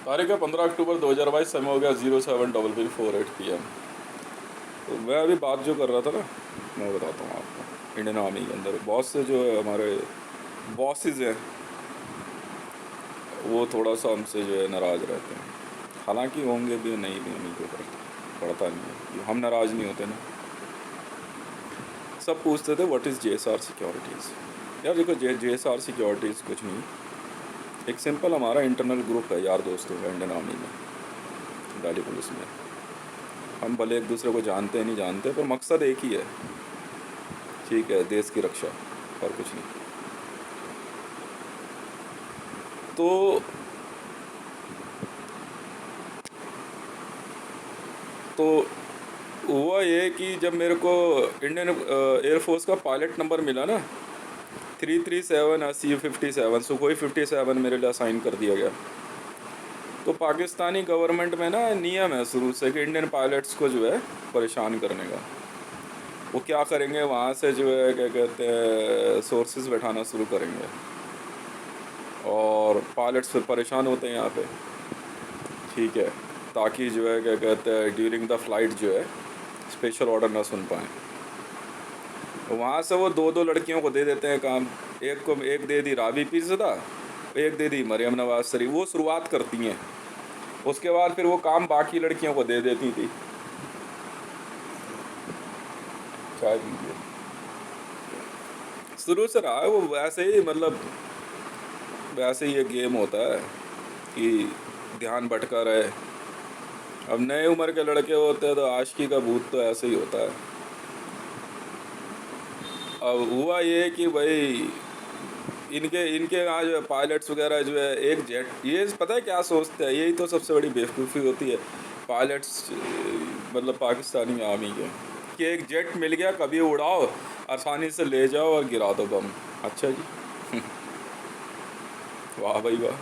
तारीख है 15 अक्टूबर 2022, समय हो गया 07:44 PM। तो मैं अभी बात जो कर रहा था ना, मैं बताता हूँ आपको। इंडियन आर्मी के अंदर बहुत से जो है हमारे बॉसेस हैं, वो थोड़ा सा हमसे जो है नाराज़ रहते हैं। हालांकि होंगे भी, नहीं भी, उन्हीं को पड़ता नहीं है कि हम नाराज़ नहीं होते ना। सब पूछते थे व्हाट इज़ JSR सिक्योरिटीज़। यार देखो, JSR सिक्योरिटीज़ कुछ नहीं, एक सिंपल हमारा इंटरनल ग्रुप है यार दोस्तों का इंडियन आर्मी में, दिल्ली पुलिस में। हम भले एक दूसरे को जानते नहीं जानते, पर मकसद एक ही है, ठीक है, देश की रक्षा, और कुछ नहीं। तो तो हुआ ये कि जब मेरे को इंडियन एयरफोर्स का पायलट नंबर मिला ना, 337 सुखोई 57 मेरे लिए असाइन कर दिया गया। तो पाकिस्तानी गवर्नमेंट में ना नियम है शुरू से कि इंडियन पायलट्स को जो है परेशान करने का। वो क्या करेंगे, वहाँ से जो है क्या कहते हैं सोर्सेज बैठाना शुरू करेंगे, और पायलट्स फिर परेशान होते हैं यहाँ पे, ठीक है, ताकि जो है क्या कहते हैं ड्यूरिंग द फ्लाइट जो है स्पेशल ऑर्डर ना सुन पाएँ। वहाँ से वो दो दो लड़कियों को दे देते हैं काम। एक को एक दे दी रावी पीरज़दा, एक दे दी मरियम नवाज शरीफ। वो शुरुआत करती हैं, उसके बाद फिर वो काम बाकी लड़कियों को दे देती थी। चाय पीजिए। शुरू से रहा है वो वैसे ही, मतलब वैसे ही ये गेम होता है कि ध्यान भटका रहे। अब नए उम्र के लड़के होते हैं तो आशिकी का भूत तो ऐसे ही होता है। अब हुआ ये कि भाई इनके यहाँ जो है पायलट्स वगैरह जो है एक जेट, ये पता है क्या सोचते हैं, यही तो सबसे बड़ी बेवकूफ़ी होती है पायलट्स, मतलब पाकिस्तानी आर्मी के, कि एक जेट मिल गया, कभी उड़ाओ, आसानी से ले जाओ और गिरा दो बम। अच्छा जी वाह भाई वाह।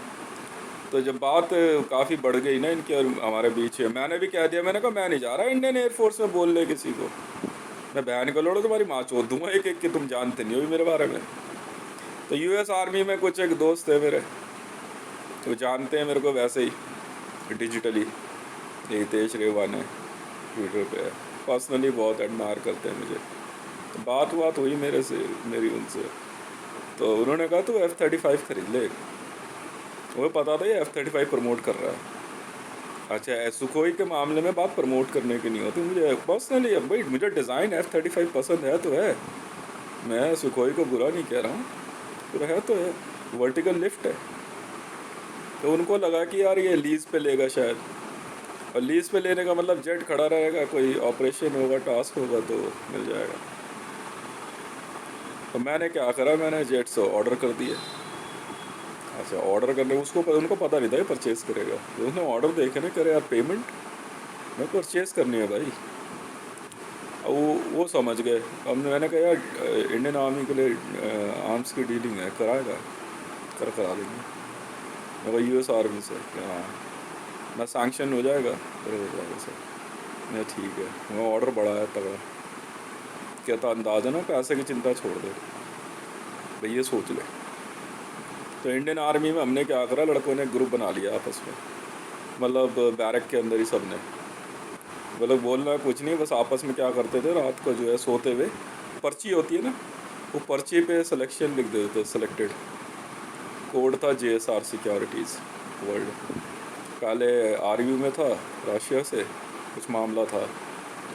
तो जब बात काफ़ी बढ़ गई ना इनके और हमारे बीच में, मैंने भी कह दिया, मैंने कहा मैं नहीं जा रहा इंडियन एयरफोर्स में बोलने किसी को, मैं बयान को लड़ो तुम्हारी माँ चोद दूंगा एक एक कि तुम जानते नहीं हो भी मेरे बारे में। तो US आर्मी में कुछ एक दोस्त है मेरे, तो जानते हैं मेरे को वैसे ही डिजिटली, यही तेज रेवान है, ट्विटर पे है, पर्सनली बहुत एडमायर करते हैं मुझे। तो बात हुई मेरी उनसे, तो उन्होंने कहा तू F-35 खरीद ले। वो पता था ये F-35 प्रमोट कर रहा है। अच्छा, सुखोई के मामले में बात प्रमोट करने की नहीं होती, मुझे पर्सनली, अब भाई मुझे डिज़ाइन F-35 पसंद है तो है, मैं सुखोई को बुरा नहीं कह रहा हूँ, तो है तो है, वर्टिकल लिफ्ट है। तो उनको लगा कि यार ये लीज़ पे लेगा शायद, और लीज़ पे लेने का मतलब जेट खड़ा रहेगा, कोई ऑपरेशन होगा, टास्क होगा तो मिल जाएगा। तो मैंने क्या करा, मैंने जेट्स ऑर्डर कर दिए। अच्छा, ऑर्डर करने उनको पता नहीं था ये परचेज़ करेगा, तो उसने ऑर्डर देखे ना, करे यार पेमेंट मैं परचेज़ करनी है भाई। अब वो समझ गए। अब मैंने कहा यार इंडियन आर्मी के लिए आर्म्स की डीलिंग है, कराएगा, करा देंगे। मैं भाई US आर्मी से, हाँ मैं सैंक्शन हो जाएगा, अरे हो जाएगा सर, मैं ठीक है। मैं ऑर्डर बढ़ाया तगड़ा, कहता अंदाज़ा ना पैसे की चिंता छोड़ दे भाई, ये सोच ले। तो इंडियन आर्मी में हमने क्या करा, लड़कों ने ग्रुप बना लिया आपस में, मतलब बैरक के अंदर ही सब ने, मतलब बोलना कुछ नहीं, बस आपस में क्या करते थे, रात को जो है सोते हुए पर्ची होती है ना, वो पर्ची पे सिलेक्शन लिख देते थे, सेलेक्टेड। कोड था JSR सिक्योरिटीज़ वर्ल्ड। पहले RU में था, रशिया से कुछ मामला था,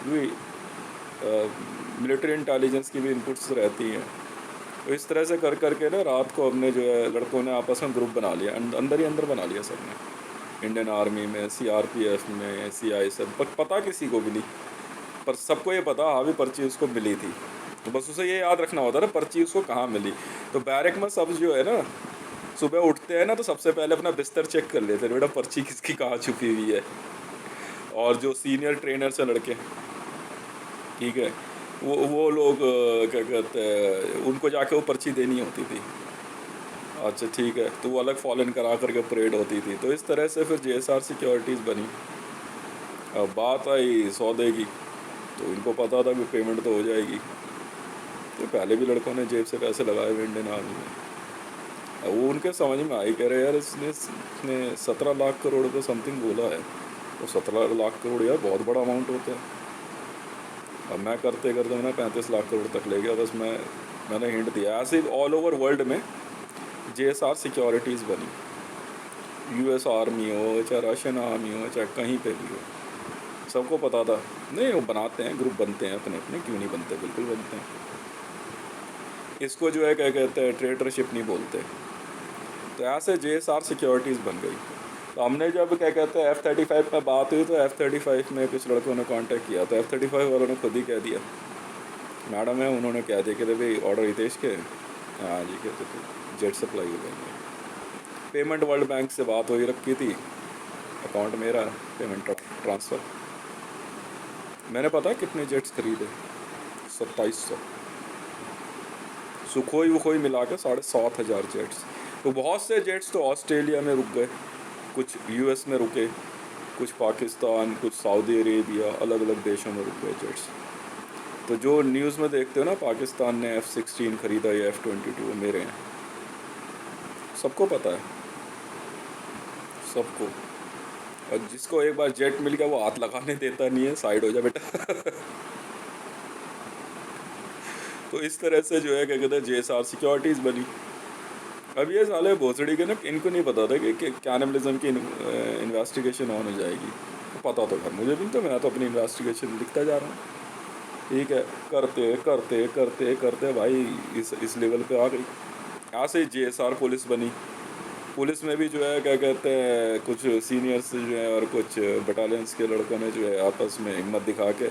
भी मिलिट्री इंटेलिजेंस की भी इनपुट्स रहती हैं। तो इस तरह से कर करके ना रात को हमने जो है लड़कों ने आपस में ग्रुप बना लिया, अंदर ही अंदर बना लिया सब ने, इंडियन आर्मी में, CRPF में, CISF, पर पता किसी को भी नहीं, पर सबको ये पता हाँ भी पर्ची उसको मिली थी। तो बस उसे ये याद रखना होता है ना पर्ची उसको कहाँ मिली। तो बैरक में सब जो है ना, सुबह उठते हैं ना तो सबसे पहले अपना बिस्तर चेक कर लेते हैं, बेटा पर्ची किसकी कहाँ छुपी हुई है। और जो सीनियर ट्रेनर से लड़के, ठीक है, वो लोग क्या कहते हैं, उनको जाके वो पर्ची देनी होती थी। अच्छा ठीक है, तो वो अलग फॉलन करा करके परेड होती थी। तो इस तरह से फिर JSR सिक्योरिटीज़ बनी। अब बात आई सौदे की, तो इनको पता था कि पेमेंट तो हो जाएगी, तो पहले भी लड़कों ने जेब से पैसे लगाए हुए इंडियन आर्मी में। अब वो उनके समझ में आई, कह रहे यार इसने 17 लाख करोड़ का समथिंग बोला है, तो 17 लाख करोड़ यार बहुत बड़ा अमाउंट होता है। अब मैं करते करते मैंने 35 लाख करोड़ तक ले गया, बस मैंने हिंट दिया। ऐसे ही ऑल ओवर वर्ल्ड में JSR सिक्योरिटीज़ बनी, US आर्मी हो चाहे रशियन आर्मी हो चाहे कहीं पे भी हो, सबको पता था। नहीं वो बनाते हैं, ग्रुप बनते हैं अपने अपने, क्यों नहीं बनते, बिल्कुल बनते हैं। इसको जो है क्या कहते हैं, ट्रेडरशिप नहीं बोलते। तो ऐसे JSR सिक्योरिटीज़ बन गई। तो हमने जब क्या कहते हैं F-35 में बात हुई, तो F-35 में कुछ लड़कों ने कांटेक्ट किया, तो F-35 वालों ने खुद ही कह दिया, मैडम है उन्होंने कह दिया कि भाई ऑर्डर हितेश के, हाँ जी कहते थे जेट सप्लाई हो जाएंगे। पेमेंट वर्ल्ड बैंक से बात हो ही रखी थी, अकाउंट मेरा, पेमेंट ट्रांसफ़र। मैंने पता है कितने जेट्स खरीदे, 2700। सुखोई वुखोई मिला के 7,500 जेट्स। तो बहुत से जेट्स तो ऑस्ट्रेलिया में रुक गए, कुछ US में रुके, कुछ पाकिस्तान, कुछ सऊदी अरेबिया, अलग अलग देशों में रुक गए जेट्स। तो जो न्यूज़ में देखते हो ना, पाकिस्तान ने F-16 खरीदा या F-22 मेरे हैं, सबको पता है, सबको। और जिसको एक बार जेट मिल गया वो हाथ लगाने देता नहीं है, साइड हो जा बेटा। तो इस तरह से जो है क्या कहते हैं JSR सिक्योरिटीज़ बनी। अब ये साले भोसड़ी के ना, इनको नहीं पता था कि कैनिबलिज्म की इन्वेस्टिगेशन ऑन हो जाएगी। पता तो खैर मुझे भी, तो मैं तो अपनी इन्वेस्टिगेशन लिखता जा रहा हूँ, ठीक है। करते करते करते करते भाई इस लेवल पे आ गई। ऐसे ही JSR पुलिस बनी। पुलिस में भी जो है क्या कहते हैं, कुछ सीनियर्स जो है और कुछ बटालियंस के लड़कों ने जो है आपस में हिम्मत दिखा के,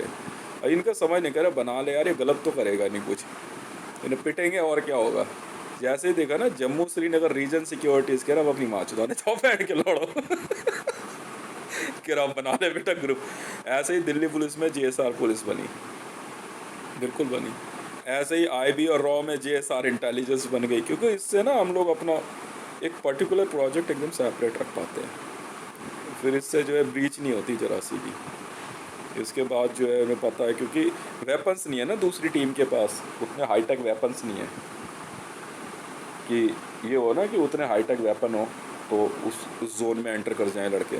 इनका समझ नहीं करे, बना ले यार ये गलत तो करेगा नहीं कुछ, इन्हें पिटेंगे और क्या होगा। जैसे ही देखा ना जम्मू श्रीनगर रीजन सिक्योरिटीज़ के, ना अपनी माँ चुदाने जाओ बैठ के लड़ो। कि आप बना ले बेटा ग्रुप। ऐसे ही दिल्ली पुलिस में JSR पुलिस बनी, बिल्कुल बनी। ऐसे ही IB और रॉ में JSR इंटेलिजेंस बन गई, क्योंकि इससे ना हम लोग अपना एक पर्टिकुलर प्रोजेक्ट एकदम सेपरेट रख पाते हैं, फिर इससे जो है ब्रीच नहीं होती जरा सी भी। इसके बाद जो है उन्हें पता है, क्योंकि वेपन्स नहीं है ना दूसरी टीम के पास, उतने हाईटेक वेपन्स नहीं है कि ये हो ना कि उतने हाईटेक वेपन हो तो उस जोन में एंटर कर जाएं लड़के।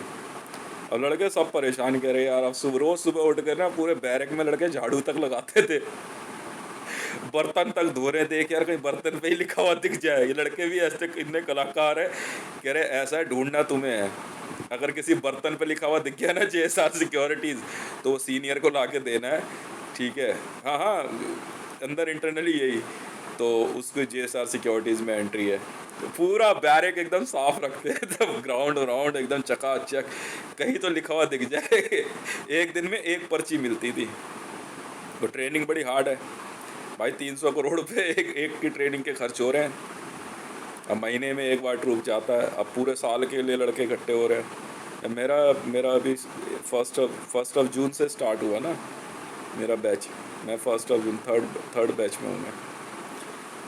अब लड़के सब परेशान कर रहे यार, अब रोज़ सुबह उठ कर ना पूरे बैरक में लड़के झाड़ू तक लगाते थे, बर्तन तक धो रहे, देख यार कहीं बर्तन पे ही लिखा हुआ दिख जाए। ये लड़के भी ऐसे इतने कलाकार है, कह रहे ऐसा ढूंढना तुम्हें है, अगर किसी बर्तन पे लिखा हुआ दिख गया ना JSR सिक्योरिटीज़, तो वो सीनियर को ला के देना है, ठीक है। हाँ हाँ, अंदर इंटरनली यही, तो उसको JSR सिक्योरिटीज़ में एंट्री है। तो पूरा बैरक एकदम साफ रखते हैं, तब ग्राउंड व्राउंड एकदम चकाचक, कहीं तो लिखा हुआ दिख जाए। एक दिन में एक पर्ची मिलती थी। तो ट्रेनिंग बड़ी हार्ड है भाई, 300 करोड़ रुपए एक की ट्रेनिंग के खर्च हो रहे हैं। अब महीने में एक बार ट्रूप जाता है, अब पूरे साल के लिए लड़के इकट्ठे हो रहे हैं। मेरा अभी फर्स्ट ऑफ जून से स्टार्ट हुआ ना मेरा बैच, मैं 1 जून थर्ड बैच में हूँ मैं,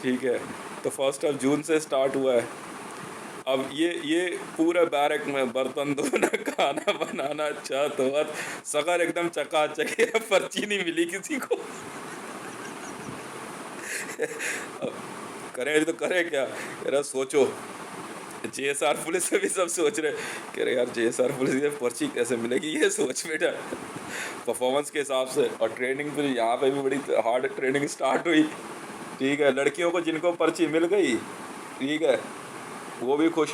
ठीक है। तो 1 जून से स्टार्ट हुआ है। अब ये पूरे बैरक में बर्तन धोना, खाना बनाना, छत वत सगर एकदम चकाचक है, पर्ची नहीं मिली किसी को। अब करें तो करें क्या, यार सोचो। JSR पुलिस से भी सब सोच रहे, कह रहे यार JSR पुलिस की पर्ची कैसे मिलेगी, ये सोच बेटा परफॉर्मेंस के हिसाब से। और ट्रेनिंग फिर यहाँ पे भी बड़ी हार्ड ट्रेनिंग स्टार्ट हुई, ठीक है। लड़कियों को जिनको पर्ची मिल गई, ठीक है, वो भी खुश।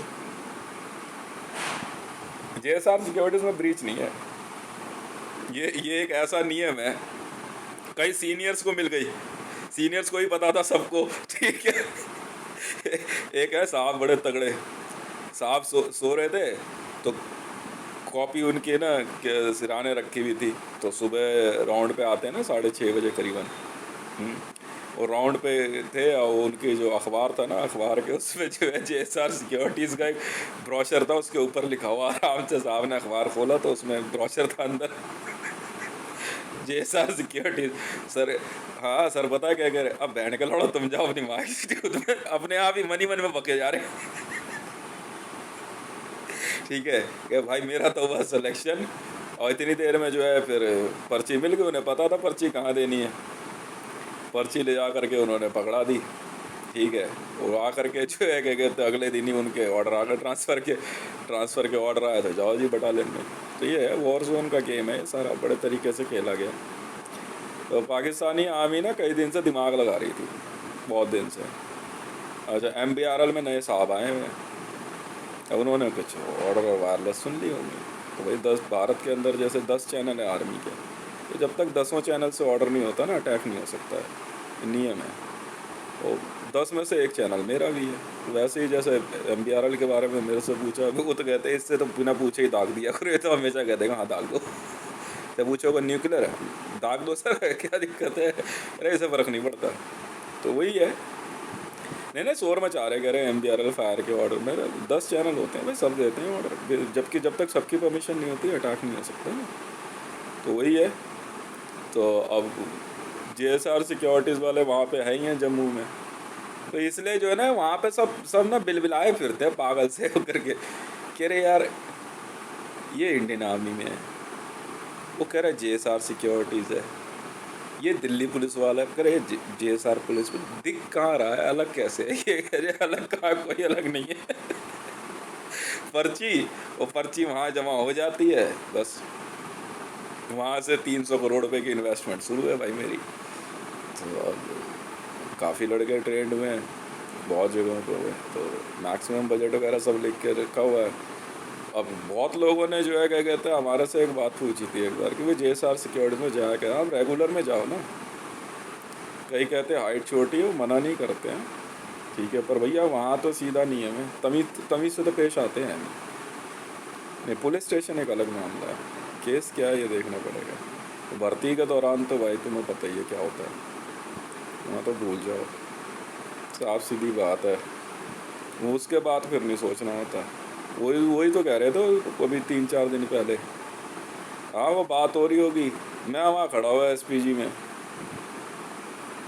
JSR सिक्योरिटीज में ब्रीच नहीं है, ये एक ऐसा नियम है, कई सीनियर्स को मिल गई, सीनियर्स को ही पता था सबको, ठीक है। एक है साहब बड़े तगड़े साहब, सो रहे थे, तो कॉपी उनकी ना सिराने रखी हुई थी, तो सुबह राउंड पे आते हैं ना 6:30 बजे करीबन, वो राउंड पे थे, और उनके जो अखबार था ना, अखबार के उसमें जो है JSR सिक्योरिटीज़ का एक ब्रोशर था, उसके ऊपर लिखा हुआ। आराम से साहब ने अखबार खोला तो उसमें ब्रोशर था अंदर, JSR सिक्योरिटीज। सर, हाँ सर बता क्या कह रहे, अब बैंड के लड़ो, तुम जाओ अपनी माँ की, अपने आप ही मन में पके जा रहे। ठीक है कि भाई मेरा तो हुआ सिलेक्शन, और इतनी देर में जो है फिर पर्ची मिल गई, उन्हें पता था पर्ची कहाँ देनी है, पर्ची ले जा करके उन्होंने पकड़ा दी, ठीक है, वो आ करके जो है क्या कहते हैं, अगले दिन ही उनके ऑर्डर आ गए ट्रांसफ़र के ऑर्डर आया था, जाओ जी बटालियन में। तो ये है वॉर जोन का गेम है, ये सारा बड़े तरीके से खेला गया। तो पाकिस्तानी आर्मी ना कई दिन से दिमाग लगा रही थी, बहुत दिन से। अच्छा, MBRL में नए साहब आए हुए हैं, अब उन्होंने कुछ ऑर्डर और वायरलेस सुन ली होंगी। तो भाई 10 भारत के अंदर जैसे 10 चैनल है आर्मी के, तो जब तक 10 चैनल से ऑर्डर नहीं होता ना, अटैक नहीं हो सकता है, ये नियम है। तो 10 में से एक चैनल मेरा भी है। तो वैसे ही जैसे MBRL के बारे में मेरे से पूछा, वो तो कहते हैं इससे तो बिना पूछे ही दाग दिया करो, ये तो हमेशा कह देगा हाँ दाग दो। तो पूछोगे न्यूक्लियर है, दाग दो सर, क्या दिक्कत है, अरे इससे फ़र्क नहीं पड़ता। तो वही है, नहीं शोर मचा रहे, कह रहे MBRL फायर के ऑर्डर में 10 चैनल होते हैं भाई, सब देते हैं ऑर्डर, जबकि जब तक सबकी परमिशन नहीं होती अटैक नहीं हो सकता ना। तो वही है। तो अब JSR सिक्योरिटीज़ वाले वहाँ पे है ही हैं जम्मू में, तो इसलिए जो है ना वहाँ पे सब सब ना बिलबिलाए फिरते हैं पागल से होकर के, कह रहे यार ये इंडियन आर्मी में है, वो कह रहा है JSR सिक्योरिटीज़ है, ये दिल्ली पुलिस वाला है, कह रहे JSR पुलिस में दिख कहाँ रहा है, अलग कैसे है, ये कह रहे अलग कहाँ, कोई अलग नहीं है। पर्ची, वो पर्ची वहाँ जमा हो जाती है, बस वहाँ से 300 करोड़ रुपए की इन्वेस्टमेंट शुरू है भाई मेरी। तो काफ़ी लड़के ट्रेंड में हैं, बहुत जगहों पे हुए, तो मैक्सिमम बजट वगैरह सब लिख के रखा हुआ है। अब बहुत लोगों ने जो है क्या कहते हैं हमारे से एक बात पूछी थी एक बार कि भाई JSR सिक्योरिटी में जाया क्या, आप रेगुलर में जाओ ना। कई कहते हैं हाइट छोटी है, वो मना नहीं करते हैं, ठीक है, पर भैया वहाँ तो सीधा नियम है, तमीज़ से तो पेश आते हैं नहीं। पुलिस स्टेशन एक अलग मामला है, केस क्या है ये देखना पड़ेगा। तो भर्ती के दौरान तो भाई तुम्हें पता ही है क्या होता है, वहाँ तो भूल जाओ, साफ सीधी बात है। उसके बाद फिर नहीं सोचना होता। वही तो कह रहे थे अभी 3-4 दिन पहले, हाँ वो बात हो रही होगी, मैं वहाँ खड़ा हुआ SPG में,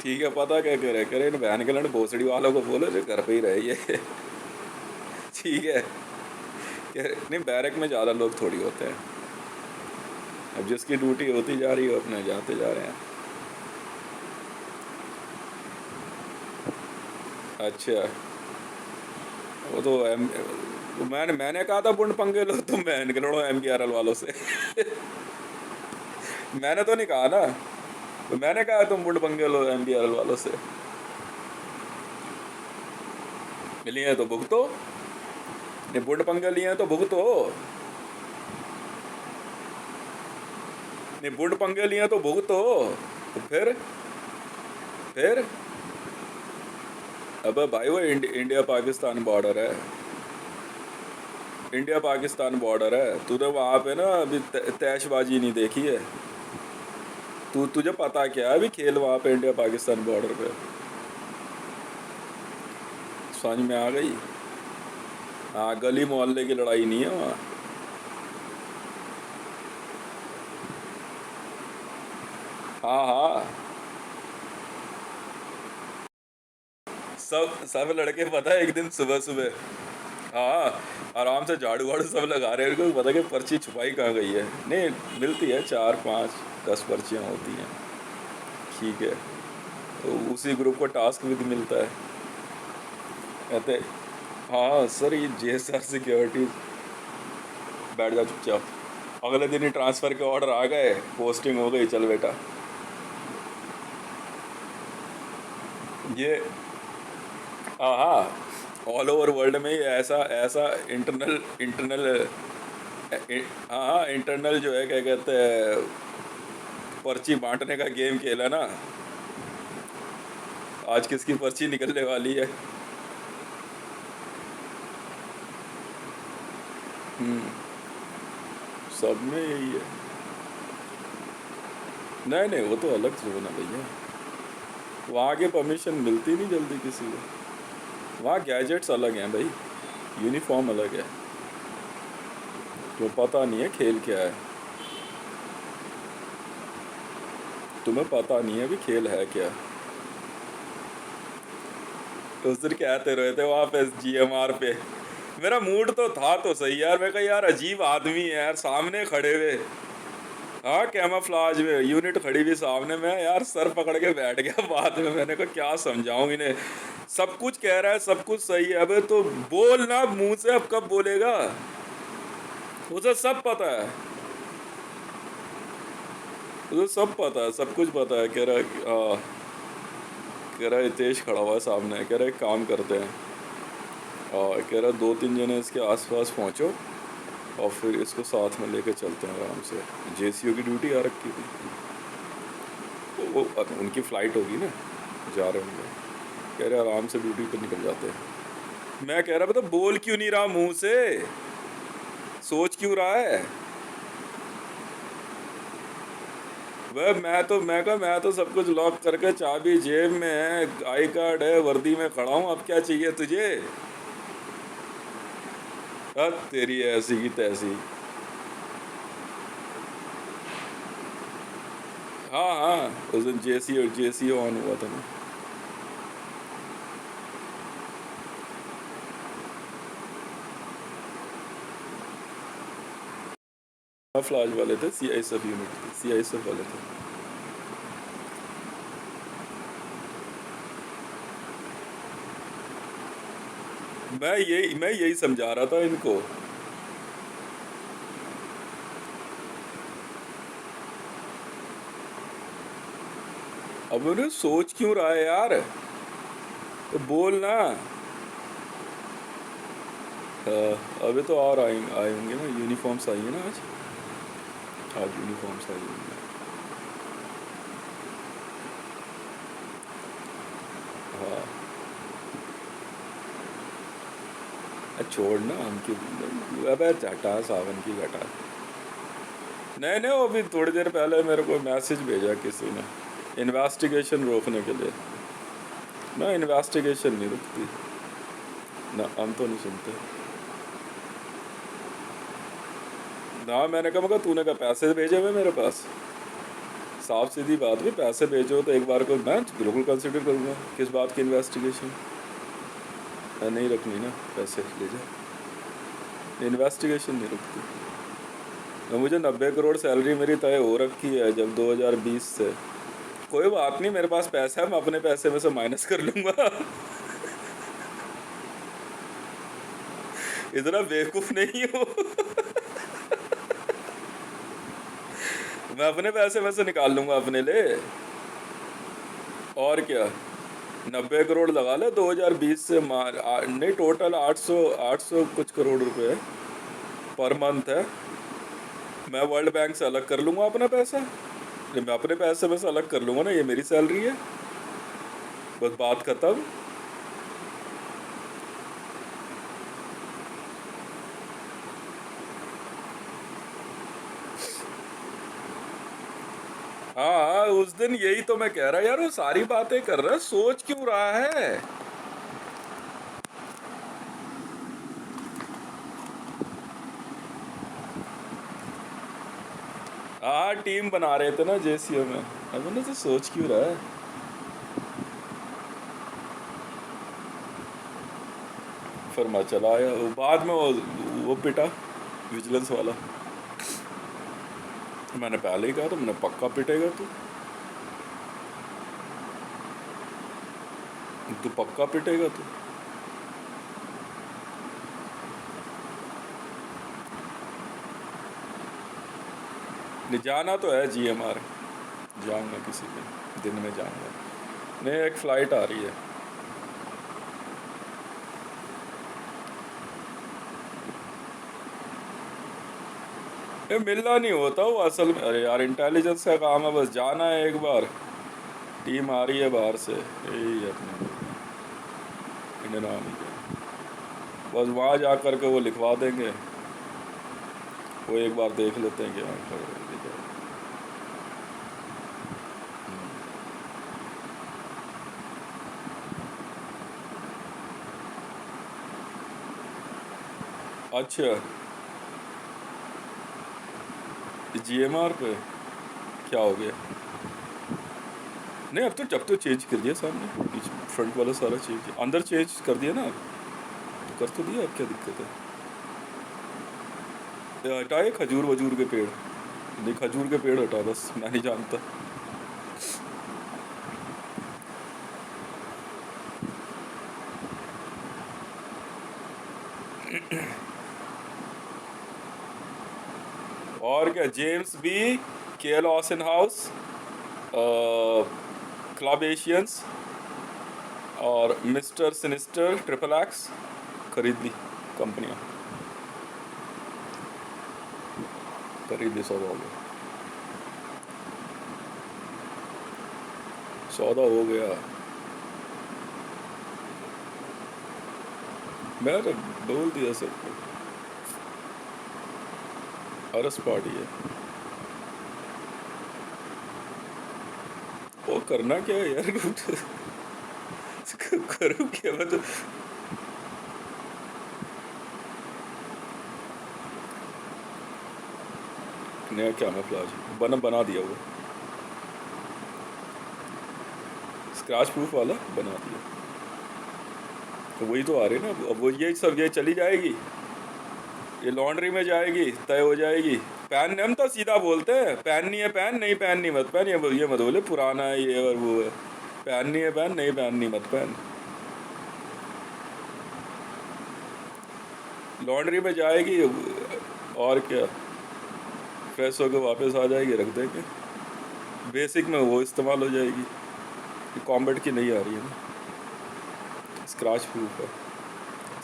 ठीक है, पता क्या कह रहे इन बहन के लड़ भोसड़ी वालों को बोलो जो घर पे ही रहे ये। ठीक है, कह रहे नहीं बैरक में ज़्यादा लोग थोड़ी होते हैं, अब जिसकी ड्यूटी होती जा रही है अपने जाते जा रहे हैं। अच्छा, वो तो मैंने कहा था बुंड पंगे लो तुम बहन के लड़ो MBRL वालों से। मैंने तो नहीं कहा ना, तो मैंने कहा तुम बुंड पंगे लो MBRL वालों से, लिए हैं तो भुगतो, नहीं बुंड पंगे लिए हैं तो भुगतो, नहीं बुंड पंगे लिए हैं तो भुगतो। तो फिर अब भाई वो इंडिया पाकिस्तान बॉर्डर है, इंडिया पाकिस्तान बॉर्डर है, तूने वहाँ पे ना अभी तैशबाजी नहीं देखी है, तुझे पता क्या है अभी खेल वहाँ पे इंडिया पाकिस्तान बॉर्डर पे, समझ में आ गई। हाँ, गली मोहल्ले की लड़ाई नहीं है वहाँ। हाँ हाँ, सब लड़के पता है एक दिन सुबह सुबह, हाँ आराम से झाड़ू वाड़ू सब लगा रहे हैं, उनको पता कि पर्ची छुपाई कहाँ गई है, नहीं मिलती है 4-5-10 पर्चियाँ होती हैं, ठीक है, तो उसी ग्रुप को टास्क भी मिलता है, कहते हाँ सर ये JSR सिक्योरिटीज़, बैठ जा चुपचाप, अगले दिन ही ट्रांसफ़र के ऑर्डर आ गए, पोस्टिंग हो गई, चल बेटा। ये हाँ हाँ, ऑल ओवर वर्ल्ड में ही ऐसा ऐसा इंटरनल इंटरनल हाँ हाँ इंटरनल जो है क्या कहते हैं पर्ची बांटने का गेम खेला ना, आज किसकी पर्ची निकलने वाली है। सब में यही है, नहीं वो तो अलग जोन है भैया, वहाँ की परमिशन मिलती नहीं जल्दी किसी को, वहाँ गैजेट्स अलग हैं भाई, यूनिफॉर्म अलग है, तो पता नहीं है खेल क्या है, तुम्हें पता नहीं है भी खेल है क्या। उस दिन कहते रहे थे वहाँ पे GMR पे, मेरा मूड तो था तो सही यार, मैं कहा यार अजीब आदमी है यार, सामने खड़े हुए, हाँ कैमोफ्लेज में यूनिट खड़ी हुई सामने, मैं यार सर पकड़ के बैठ गया बाद में, मैंने कहा क्या समझाऊँ इन्हें, सब कुछ कह रहा है, सब कुछ सही है, अबे तो बोल ना मुंह से, अब कब बोलेगा? उसे सब पता है, उसे सब पता है, सब कुछ पता है। कह रहा है कह रहा है हितेश खड़ा हुआ है सामने, कह रहा है एक काम करते हैं, कह रहा 2-3 जने इसके आसपास पहुंचो और फिर इसको साथ में लेके चलते हैं आराम से। जेसीओ की ड्यूटी आ रखी थी, वो उनकी फ़्लाइट होगी ना, जा रहे होंगे। कह रहे आराम से ड्यूटी पर निकल जाते हैं। मैं कह रहा पता बोल क्यों नहीं रहा मुंह से, सोच क्यों रहा है वह? मैं तो सब कुछ लॉक करके चाबी जेब में है, आई कार्ड है, वर्दी में खड़ा हूँ, अब क्या चाहिए तुझे? अब तेरी ऐसी की तैसी। हाँ हाँ, उस दिन जेसी ऑन हुआ था ना। फ्लाज वाले थे, सीआई सब यूनिट थे, सीआई सब वाले थे। मैं यही समझा रहा था इनको। अब उन्हें सोच क्यों रहा है यार, तो बोल ना। अभी तो और आए होंगे ना, यूनिफॉर्म्स आई है ना आज। आज यूनिफॉर्म्स आई होंगी। हाँ छोड़ ना हमकी, अबे हटा सावन की घटा। नहीं नहीं, वो अभी थोड़ी देर पहले मेरे को मैसेज भेजा किसी ने, इन्वेस्टिगेशन रोकने के लिए। ना इन्वेस्टिगेशन नहीं रुकती ना, हम तो नहीं सुनते ना। मैंने कहा, मगर तूने कहा पैसे भेजे हुए मेरे पास, साफ सीधी बात भी, पैसे भेजो तो एक बार को मैं बिल्कुल कंसिडर करूँगा। किस बात की इन्वेस्टिगेशन? नहीं रखनी ना, पैसे ले जा, इन्वेस्टिगेशन नहीं रुकती। तो मुझे 90 करोड़ सैलरी मेरी तय हो रखी है जब 2020 से। कोई बात नहीं, मेरे पास पैसा है, मैं अपने पैसे में से माइनस कर लूँगा। इतना बेवकूफ़ नहीं हूँ। मैं अपने पैसे में से निकाल लूँगा अपने लिए, और क्या। 90 करोड़ लगा ले 2020 से, नहीं टोटल 800 कुछ करोड़ रुपए पर मंथ है। मैं वर्ल्ड बैंक से अलग कर लूँगा अपना पैसा, मैं अपने पैसे में से अलग कर लूँगा ना, ये मेरी सैलरी है, बस बात खत्म। हाँ उस दिन यही तो मैं कह रहा यार, वो सारी बातें कर रहा है, सोच क्यों रहा है? हाँ टीम बना रहे थे ना जेसीओ में, अब मैंने तो सोच क्यों रहा है? फिर मैं चला आया, बाद में वो पिटा विजिलेंस वाला। मैंने पहले ही कहा था, मैंने पक्का पिटेगा तू पक्का पिटेगा तू। नहीं जाना तो है जीएमआर, जाऊंगा किसी दिन में जाऊंगा। नहीं एक फ़्लाइट आ रही है। ये मिलना नहीं होता वो असल में, अरे यार इंटेलिजेंस का काम है, बस जाना है एक बार। टीम आ रही है बाहर से, यही है अपने इंडियन आर्मी के, बस वहाँ जा कर के वो लिखवा देंगे, वो एक बार देख लेते हैं क्या कर। अच्छा जीएमआर पे क्या हो गया? नहीं अब तो चेंज कर दिया सामने, पीछे फ्रंट वाला सारा चेंज, अंदर चेंज कर दिया ना, तो कर तो दिया, अब क्या दिक्कत है? हटाए खजूर वजूर के पेड़, नहीं खजूर के पेड़ हटा, बस मैं नहीं जानता। और क्या, James B, KL Ocean House, Club Asians और मिस्टर सिनिस्टर, ट्रिपल एक्स खरीद ली कंपनियाँ, खरीद ली, सौदा हो गया, सौदा हो गया। मैंने बोल दिया सबको, अरस पार्टी है। वो करना क्या है यार करूँ क्या मैं तो। नया क्या मैं प्लाज बना दिया, वो स्क्रैच प्रूफ वाला बना दिया, तो वही तो आ रही ना अब, वो ये सब ये चली जाएगी, ये लॉन्ड्री में जाएगी, तय हो जाएगी। पहन, हम तो सीधा बोलते हैं, पहननी है पहन, नहीं पहननी मत पहन, ये मत बोले पुराना है ये और वो है। पहननी है पहन, नहीं पहननी मत पहन। लॉन्ड्री में जाएगी और क्या, फ्रेश होकर वापस आ जाएगी, रख देंगे, बेसिक में वो इस्तेमाल हो जाएगी। कॉम्बैट की नहीं आ रही है ना, स्क्रैच प्रूफ है,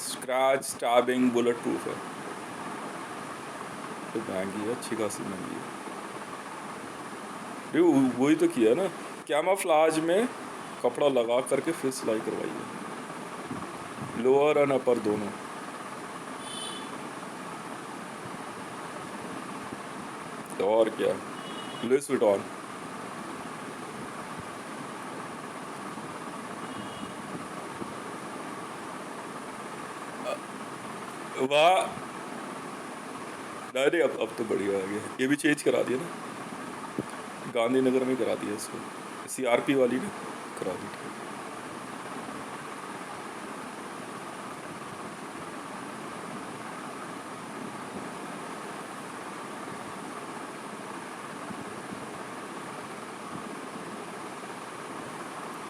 स्क्रैच स्टैबिंग बुलेट प्रूफ है, तो महंगी है, अच्छी खासी महंगी है। वही तो किया ना, कैमोफ्लेज में कपड़ा लगा करके फिर सिलाई करवाई है, लोअर एंड अपर दोनों। और क्या, लुइस विटॉन, वाह, अरे अब तो बढ़िया आ गया, ये भी चेंज करा दिया ना, गांधीनगर में करा दिया इसको, सीआरपी वाली ने करा दी थी।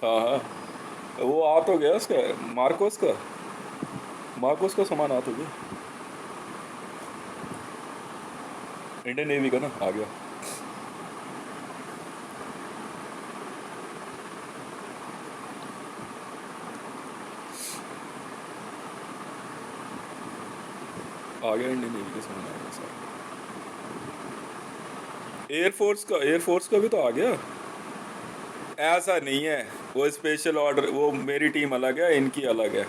हाँ हाँ, वो आ तो गया उसका, मार्कोस का सामान आ तो गया, इंडियन नेवी का ना आ गया। आ गया, इंडियन नेवी का सामान आ गया सारा। एयरफोर्स का भी तो आ गया। ऐसा नहीं है, वो स्पेशल ऑर्डर, वो मेरी टीम अलग है, इनकी अलग है,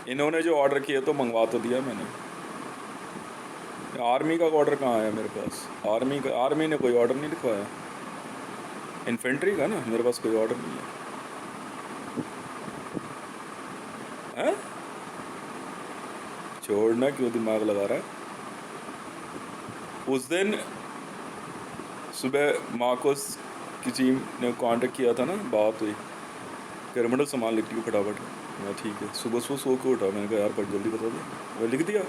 इन्होंने जो ऑर्डर किया तो मंगवा तो दिया मैंने। आर्मी का ऑर्डर कहाँ आया मेरे पास, आर्मी ने कोई ऑर्डर नहीं लिखवाया, इन्फेंट्री का ना, मेरे पास कोई ऑर्डर नहीं है। हैं? छोड़ना, क्यों दिमाग लगा रहा है। उस दिन सुबह मार्कोस की टीम ने कांटेक्ट किया था ना, बात हुई, कैरमंडल सामान लिख लियो फटाफट। मैं ठीक है, सुबह सो के उठा, मैंने कहा यार पर जल्दी बता दो, मैं लिख दिया,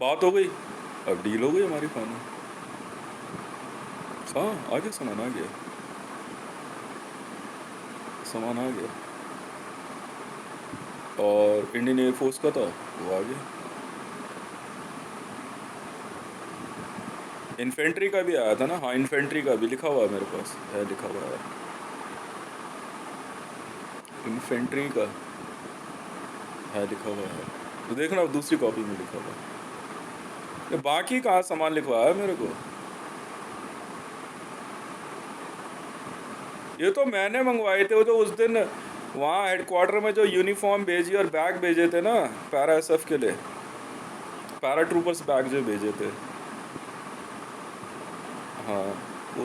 बात हो गई, अब डील हो गई हमारी फाइनल। हाँ आ गया, सामान आ गया, सामान आ गया, और इंडियन एयरफोर्स का था वो आ गया। इन्फेंट्री का भी आया था ना, हाँ इन्फेंट्री का भी लिखा हुआ है मेरे पास, है लिखा हुआ है, इन्फेंट्री का है लिखा हुआ है, तो देखना दूसरी कॉपी में लिखा हुआ है। बाकी कहाँ सामान लिखवाया है मेरे को, ये तो मैंने मंगवाए थे, वो जो उस दिन वहाँ हेडक्वार्टर में जो यूनिफॉर्म भेजी और बैग भेजे थे ना, पैरा एसएफ के लिए, पैरा ट्रूपर्स बैग जो भेजे थे, हाँ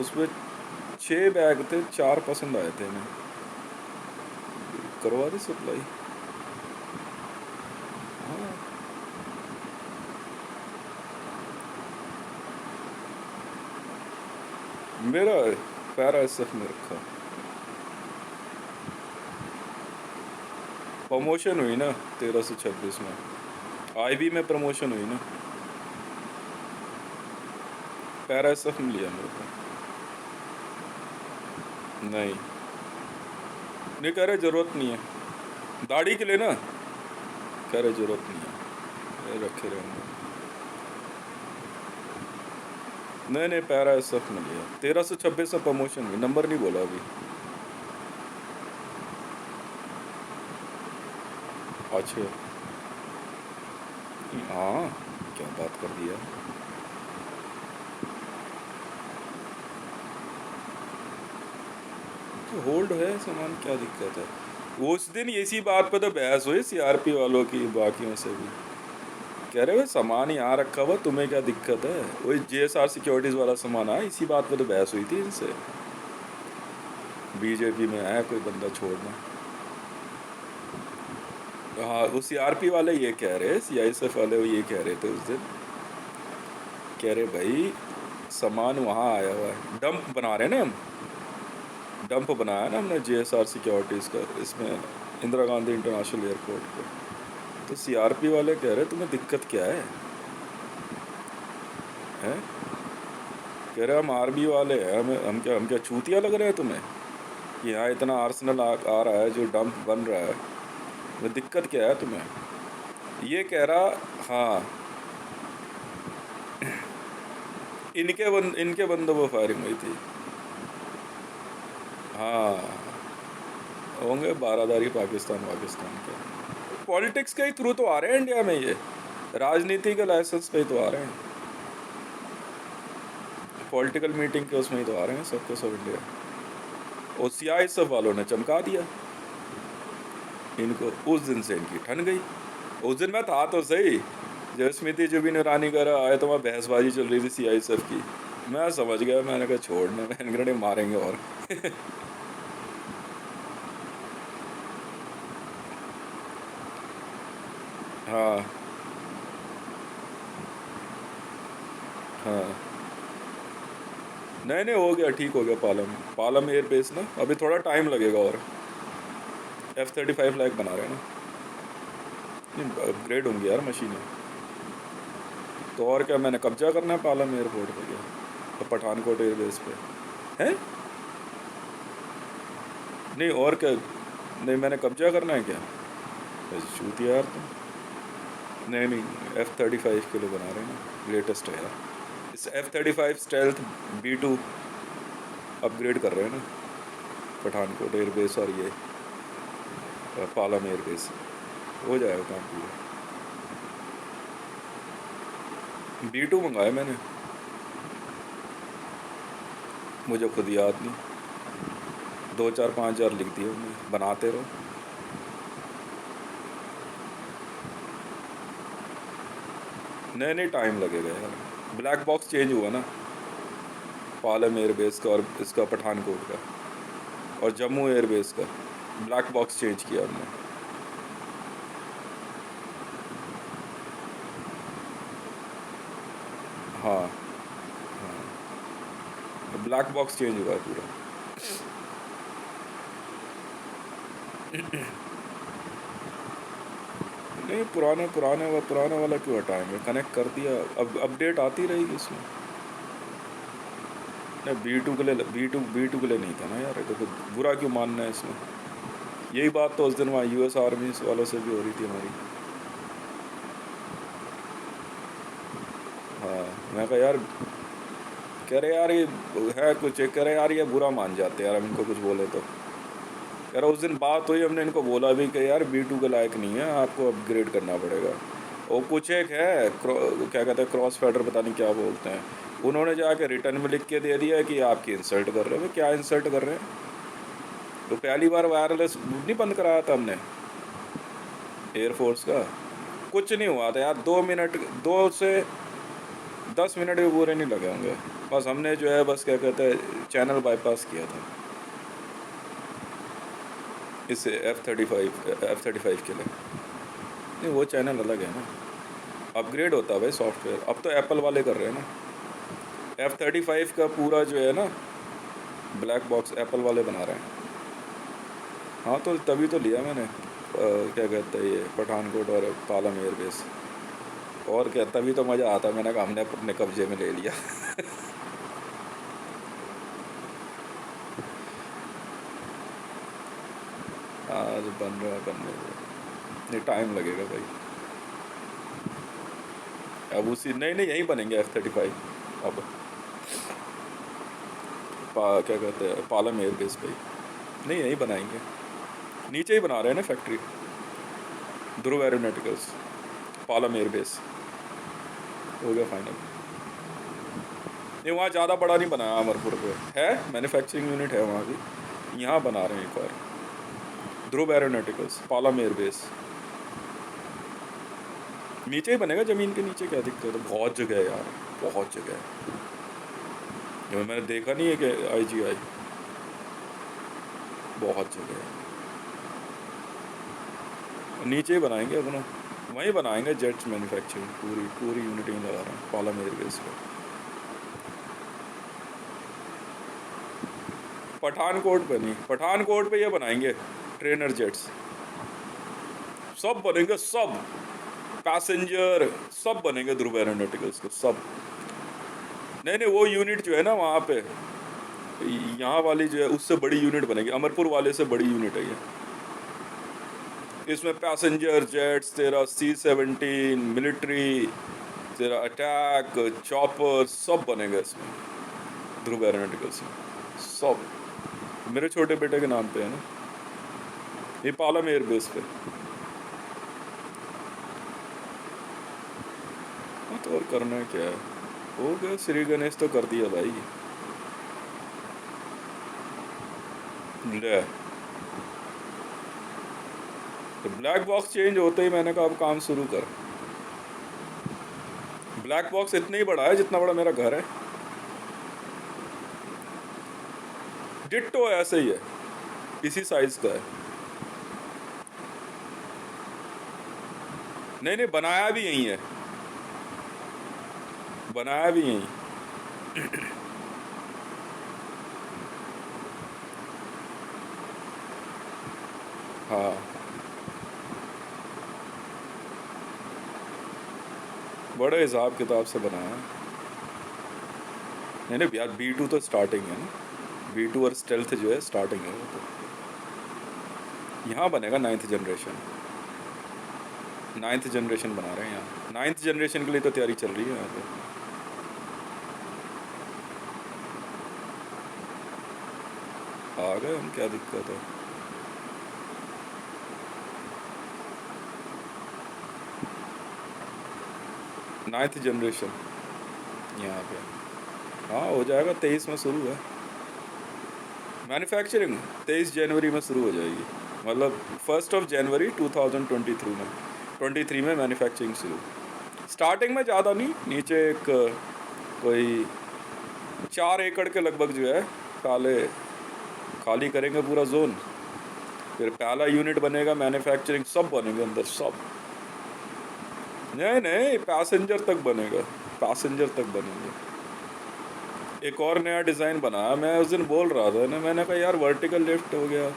उसमें 6 बैग थे, 4 पसंद आए थे, मैं करवा दी सप्लाई। हाँ मेरा पैरा एसएफ में रखा, प्रमोशन हुई ना 13 से 26 में, आईबी में प्रमोशन हुई ना, पैरा एसएफ में लिया मेरे को। नहीं नहीं, कह रहे ज़रूरत नहीं है, दाढ़ी के लिए ना, कह रहे ज़रूरत नहीं है, ये रखे रहेंगे। नहीं नहीं, पैरा एस एफ में लिया, 1326 में प्रमोशन हुई, नंबर नहीं बोला अभी। अच्छा। हाँ, क्या बात कर दिया। तो होल्ड है सामान, क्या दिक्कत है। वो उस दिन इसी बात पे तो बहस हुई सीआरपी वालों की, बाकियों से भी कह रहे हुए सामान यहाँ रखा हुआ, तुम्हें क्या दिक्कत है। वही जेएसआर सिक्योरिटीज वाला सामान आया, इसी बात पे तो बहस हुई थी इनसे। बीजेपी में है कोई बंदा छोड़ना। हाँ, वो सीआरपी वाले ये कह रहे, सीआईएसएफ वाले वो ये कह रहे थे उस दिन, कह रहे भाई सामान वहाँ आया हुआ है, डंप बना रहे हैं ना हम, डंप बनाया ना हमने जेएसआर सिक्योरिटीज़ का, इसमें इंदिरा गांधी इंटरनेशनल एयरपोर्ट पे। तो सीआरपी वाले कह रहे तुम्हें दिक्कत क्या है, हैं? कह रहे हम आर्मी वाले हैं, हम क्या चूतिया लग रहे हैं तुम्हें कि यहाँ इतना आर्सनल आ रहा है, जो डंप बन रहा है, वो दिक्कत क्या है तुम्हें, ये कह रहा। हाँ, इनके बंदों पर फायरिंग हुई थी। हाँ, होंगे बारादारी पाकिस्तान पाकिस्तान के, पॉलिटिक्स के ही थ्रू तो आ रहे हैं इंडिया में ये, राजनीति के लाइसेंस पे ही तो आ रहे हैं, पॉलिटिकल मीटिंग के उसमें ही तो आ रहे हैं सबके सब इंडिया। और सीआई सब वालों ने चमका दिया इनको, उस दिन से इनकी ठन गई। उस दिन मैं था तो सही, जब स्मृति जुबिन ईरानी कर आए तो वहाँ बहसबाजी चल रही थी सीआईएसएफ की, मैं समझ गया, मैंने कहा छोड़ने, मैंने मारेंगे और हाँ हाँ, नहीं नहीं, हो गया, ठीक हो गया। पालम पालम एयर बेस ना, अभी थोड़ा टाइम लगेगा, और F-35 लाइक बना रहे हैं ना, अपग्रेड होंगी यार मशीनें। तो और क्या, मैंने कब्जा करना है पालम एयरपोर्ट पे क्या, तो पठानकोट एयरबेस पे है। नहीं और क्या, नहीं मैंने कब्जा करना है क्या, बस छूट यार तुम। नहीं नहीं, F-35 के लिए बना रहे हैं ना, लेटेस्ट है यार, इस F-35 स्टेल्थ B2 अपग्रेड कर रहे हैं ना, पठानकोट एयरबेस और ये पालम एयरबेस, हो जाएगा काम पूरा। B2 मंगाया मैंने, मुझे खुद याद नहीं, 2 4 5 हज़ार लिख दिए उन्हें, बनाते रहो। नहीं नहीं, टाइम लगेगा यार, ब्लैक बॉक्स चेंज हुआ ना, पालम एयरबेस का और इसका पठानकोट का, और जम्मू एयरबेस का ब्लैक बॉक्स चेंज किया हमने। हाँ हाँ, ब्लैक बॉक्स चेंज हुआ है पूरा। नहीं, पुराने वाला क्यों हटाएंगे, कनेक्ट कर दिया, अब अपडेट आती रहेगी इसमें। नहीं, बी टू के लिए नहीं था ना यार, ये तो बुरा क्यों मानना है इसमें। यही बात तो उस दिन वहाँ यूएस आर्मी वालों से भी हो रही थी हमारी। हाँ, मैं कहा यार, कह रहे यार ये है कुछ, कह रहे यार ये बुरा मान जाते यार, हम इनको कुछ बोले तो। यार उस दिन बात हुई, हमने इनको बोला भी कि यार B2 के लायक नहीं है, आपको अपग्रेड करना पड़ेगा। और कुछ एक है क्या कहते हैं, क्रॉस फेडर पता नहीं क्या बोलते हैं, उन्होंने जाके रिटर्न में लिख के दे दिया कि आपकी इंसल्ट कर रहे हैं। क्या इंसल्ट कर रहे हैं, तो पहली बार वायरलेस नहीं बंद कराया था हमने एयरफोर्स का, कुछ नहीं हुआ था यार, 2 मिनट, 2 से 10 मिनट भी पूरे नहीं लगे होंगे, बस हमने जो है बस क्या कहते हैं चैनल बाईपास किया था इससे F-35 के लिए। नहीं, वो चैनल अलग है ना, अपग्रेड होता है भाई सॉफ्टवेयर, अब तो एप्पल वाले कर रहे हैं ना। F-35 का पूरा जो है ना ब्लैक बॉक्स एप्पल वाले बना रहे हैं। हाँ, तो तभी तो लिया मैंने क्या कहते हैं ये पठानकोट और पालम एयरबेस, और क्या, तभी तो मज़ा आता, मैंने कहा हमने अपने कब्जे में ले लिया। आज बन रहा है, बनने में नहीं टाइम लगेगा भाई। अब उसी नहीं नहीं, यहीं बनेंगे F-35 अब। क्या कहते हैं, पालम एयरबेस पे ही। नहीं, यहीं बनाएंगे, नीचे ही बना रहे हैं ना फैक्ट्री, ध्रुव एरोनॉटिकल्स, पालम एयरबेस। हो गया फाइनल। नहीं, वहाँ ज़्यादा बड़ा नहीं बनाया, अमरपुर पे है मैन्युफैक्चरिंग यूनिट है वहाँ भी, यहाँ बना रहे हैं एक और, ध्रुव एरोनॉटिकल्स, पालम एयरबेस। नीचे ही बनेगा, ज़मीन के नीचे, क्या दिक्कत है, बहुत जगह है यार, बहुत जगह है। जो मैंने देखा नहीं है कि IGI, बहुत जगह है। नीचे ही बनाएंगे अपना, वहीं बनाएंगे जेट्स मैन्युफैक्चरिंग, पूरी पूरी यूनिट ही लगा रहे हैं पालम एयरबेस पे। पठानकोट पे नहीं, पठानकोट पे ये बनाएंगे ट्रेनर जेट्स, सब बनेंगे, सब पैसेंजर सब बनेंगे ध्रुव एरोनॉटिकल्स के सब। नहीं नहीं, वो यूनिट जो है ना वहाँ पे, यहाँ वाली जो है उससे बड़ी यूनिट बनेगी, अमरपुर वाले से बड़ी यूनिट है ये। इसमें पैसेंजर जेट्स तेरा C-17 मिलिट्री, तेरा अटैक चॉपर सब बनेगा इसमें, ध्रुव एरोनॉटिकल्स में सब। मेरे छोटे बेटे के नाम पे है ना ये, पालम एयरबेस पे। हाँ, तो और करना क्या है, हो गया, श्री गणेश तो कर दिया भाई। ले, तो ब्लैक बॉक्स चेंज होते ही मैंने कहा अब काम शुरू कर। ब्लैक बॉक्स इतना ही बड़ा है जितना बड़ा मेरा घर है, डिट्टो ऐसे ही है, इसी साइज का है। नहीं नहीं, बनाया भी यही है, बनाया भी यही। हाँ, बड़े हिसाब किताब से बनाया। नहीं नहीं यार, B2 तो स्टार्टिंग है ना, B2 और स्टेल्थ जो है स्टार्टिंग है वो तो। यहाँ बनेगा 9th जनरेशन, 9th जनरेशन बना रहे हैं यहाँ, 9th जनरेशन के लिए तो तैयारी चल रही है यहाँ पे। आ गए हम, क्या दिक्कत है। नाइन्थ जनरेशन यहाँ पे, हाँ हो जाएगा, 23 में शुरू है मैन्युफैक्चरिंग, 23 जनवरी में शुरू हो जाएगी, मतलब 1 जनवरी 2023 में, 23 में मैन्युफैक्चरिंग शुरू। स्टार्टिंग में ज़्यादा नहीं, नीचे एक कोई 4 एकड़ के लगभग जो है खाली करेंगे पूरा जोन, फिर पहला यूनिट बनेगा मैन्युफैक्चरिंग, सब बनेंगे अंदर सब। नहीं नहीं, पैसेंजर तक बनेगा, पैसेंजर तक बनेंगे। एक और नया डिज़ाइन बना, मैं उस दिन बोल रहा था ना, मैंने कहा यार वर्टिकल लिफ्ट हो गया,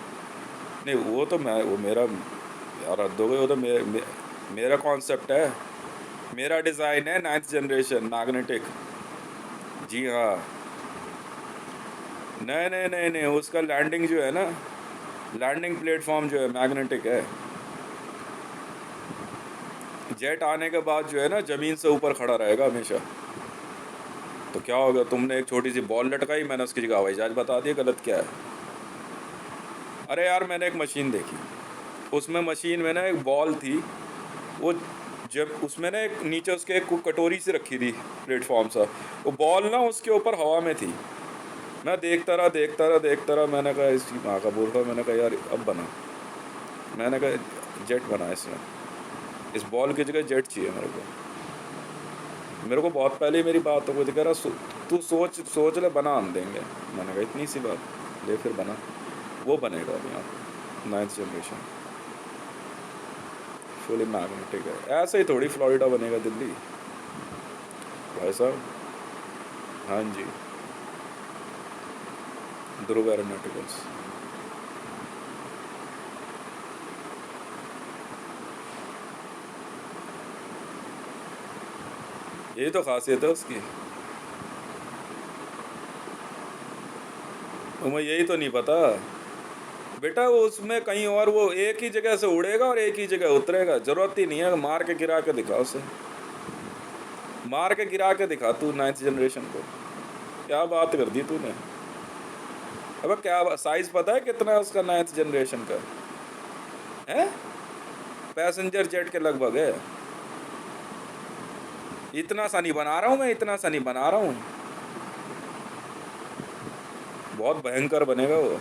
नहीं वो तो वो मेरा यार हद हो गई, वो तो मेरा कॉन्सेप्ट है, मेरा डिज़ाइन है 9th जनरेशन मैग्नेटिक। जी हाँ, नहीं नहीं नहीं नहीं, उसका लैंडिंग जो है ना, लैंडिंग प्लेटफॉर्म जो है मैग्नेटिक है। जेट आने के बाद जो है ना ज़मीन से ऊपर खड़ा रहेगा हमेशा। तो क्या होगा, तुमने एक छोटी सी बॉल लटकाई, मैंने उसकी जगह हवाई जहाज बता दिया, गलत क्या है। अरे यार, मैंने एक मशीन देखी, उसमें मशीन में ना एक बॉल थी, वो जब उसमें ना एक नीचे उसके एक कटोरी से रखी थी प्लेटफॉर्म सा, वो बॉल ना उसके ऊपर हवा में थी। मैं देखता रहा, मैंने कहा इसकी माँ का बोल रहा, मैंने कहा यार अब बना, मैंने कहा जेट बना इसमें, इस बॉल की जगह जेट चाहिए मेरे को बहुत पहले ही मेरी बात हो गई थी, कह रहा तू सोच ले, बना हम देंगे। मैंने कहा इतनी सी बात, ले फिर बना, वो बनेगा अभी यहाँ 9th जनरेशन, फुली मैग्नेटिक है। ऐसे ही थोड़ी फ्लोरिडा बनेगा दिल्ली भाई साहब। हाँ जी, ध्रुव एरोनॉटिकल्स। यही तो खासियत है उसकी, तुम्हें यही तो नहीं पता बेटा, वो उसमें कहीं और वो एक ही जगह से उड़ेगा और एक ही जगह उतरेगा, जरूरत ही नहीं है मार के गिरा के दिखा उसे, मार के गिरा के दिखा तू 9th जनरेशन को, क्या बात कर दी तूने। अब क्या साइज पता है कितना है उसका, 9th जनरेशन का है, पैसेंजर जेट के लगभग है। इतना सा नहीं बना रहा हूँ मैं, इतना सा नहीं बना रहा हूँ, बहुत भयंकर बनेगा वो।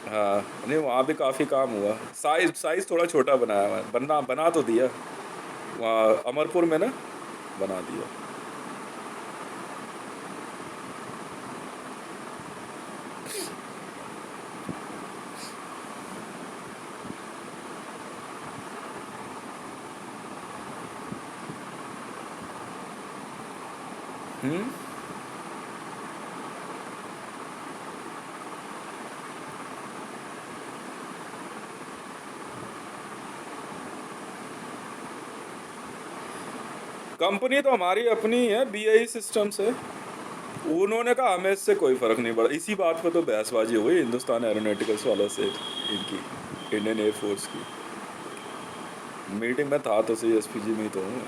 हाँ नहीं, वहाँ भी काफ़ी काम हुआ। साइज साइज थोड़ा छोटा बनाया मैं, बना तो दिया वहाँ अमरपुर में ना, बना दिया। हम्म। कंपनी तो हमारी अपनी है, BAE सिस्टम से। उन्होंने कहा हमें इससे कोई फ़र्क नहीं पड़ा। इसी बात पर तो बहसबाजी हो गई हिंदुस्तान एरोनॉटिकल्स वालों से, इनकी, इंडियन एयरफोर्स की। मीटिंग में था तो सही, SPG में ही तो हूँ।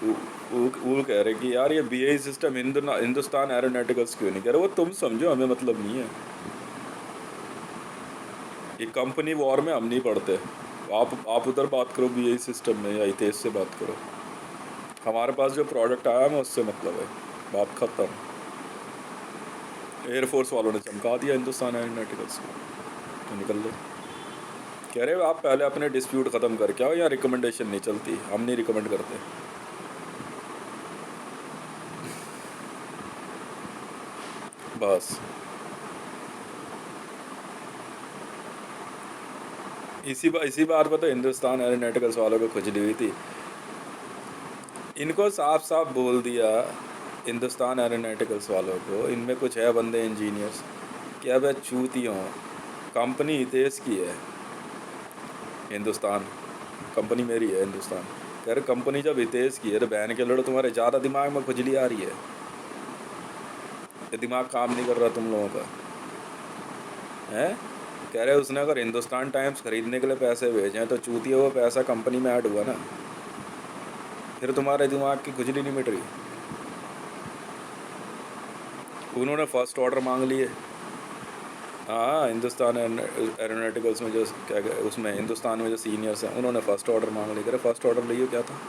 वो कह रहे कि यार ये BAE सिस्टम हिंदुस्तान एरोनॉटिकल्स क्यों नहीं, कह रहे वो तुम समझो, हमें मतलब नहीं है। ये कंपनी वॉर में हम नहीं पढ़ते। आप उधर बात करो BAE सिस्टम में, या हितेश से बात करो। हमारे पास जो प्रोडक्ट आया हमें उससे मतलब है, बात खत्म। एयरफोर्स वालों ने चमका दिया हिंदुस्तान एरोनॉटिकल्स को, तो निकल लो। कह रहे आप पहले अपने डिस्प्यूट ख़त्म करके आओ, या रिकमेंडेशन नहीं चलती, हम नहीं रिकमेंड करते। बस इसी बात पर तो हिंदुस्तान एरोनॉटिकल्स वालों को खुजली हुई थी। इनको साफ साफ बोल दिया हिंदुस्तान एरोनॉटिकल्स वालों को, इनमें कुछ है बंदे इंजीनियर्स, कि अब चूतियों, कंपनी हितेश की है, हिंदुस्तान कंपनी मेरी है हिंदुस्तान। कह रहे कंपनी जब हितेश की है तो बहन के लड़ो तुम्हारे ज़्यादा दिमाग में खुजली आ रही है, ये दिमाग काम नहीं कर रहा तुम लोगों का है। कह रहे उसने अगर हिंदुस्तान टाइम्स खरीदने के लिए पैसे भेजे हैं तो चूतिया वो पैसा कंपनी में ऐड हुआ ना, फिर तुम्हारे दिमाग की खुजली नहीं मिट रही। उन्होंने फर्स्ट ऑर्डर मांग लिए। हाँ, हिंदुस्तान एरोनॉटिकल्स में जो क्या उसमें हिंदुस्तान में जो सीनियर्स हैं उन्होंने फ़र्स्ट ऑर्डर मांग लिया। कह रहे फर्स्ट ऑर्डर लिए क्या था,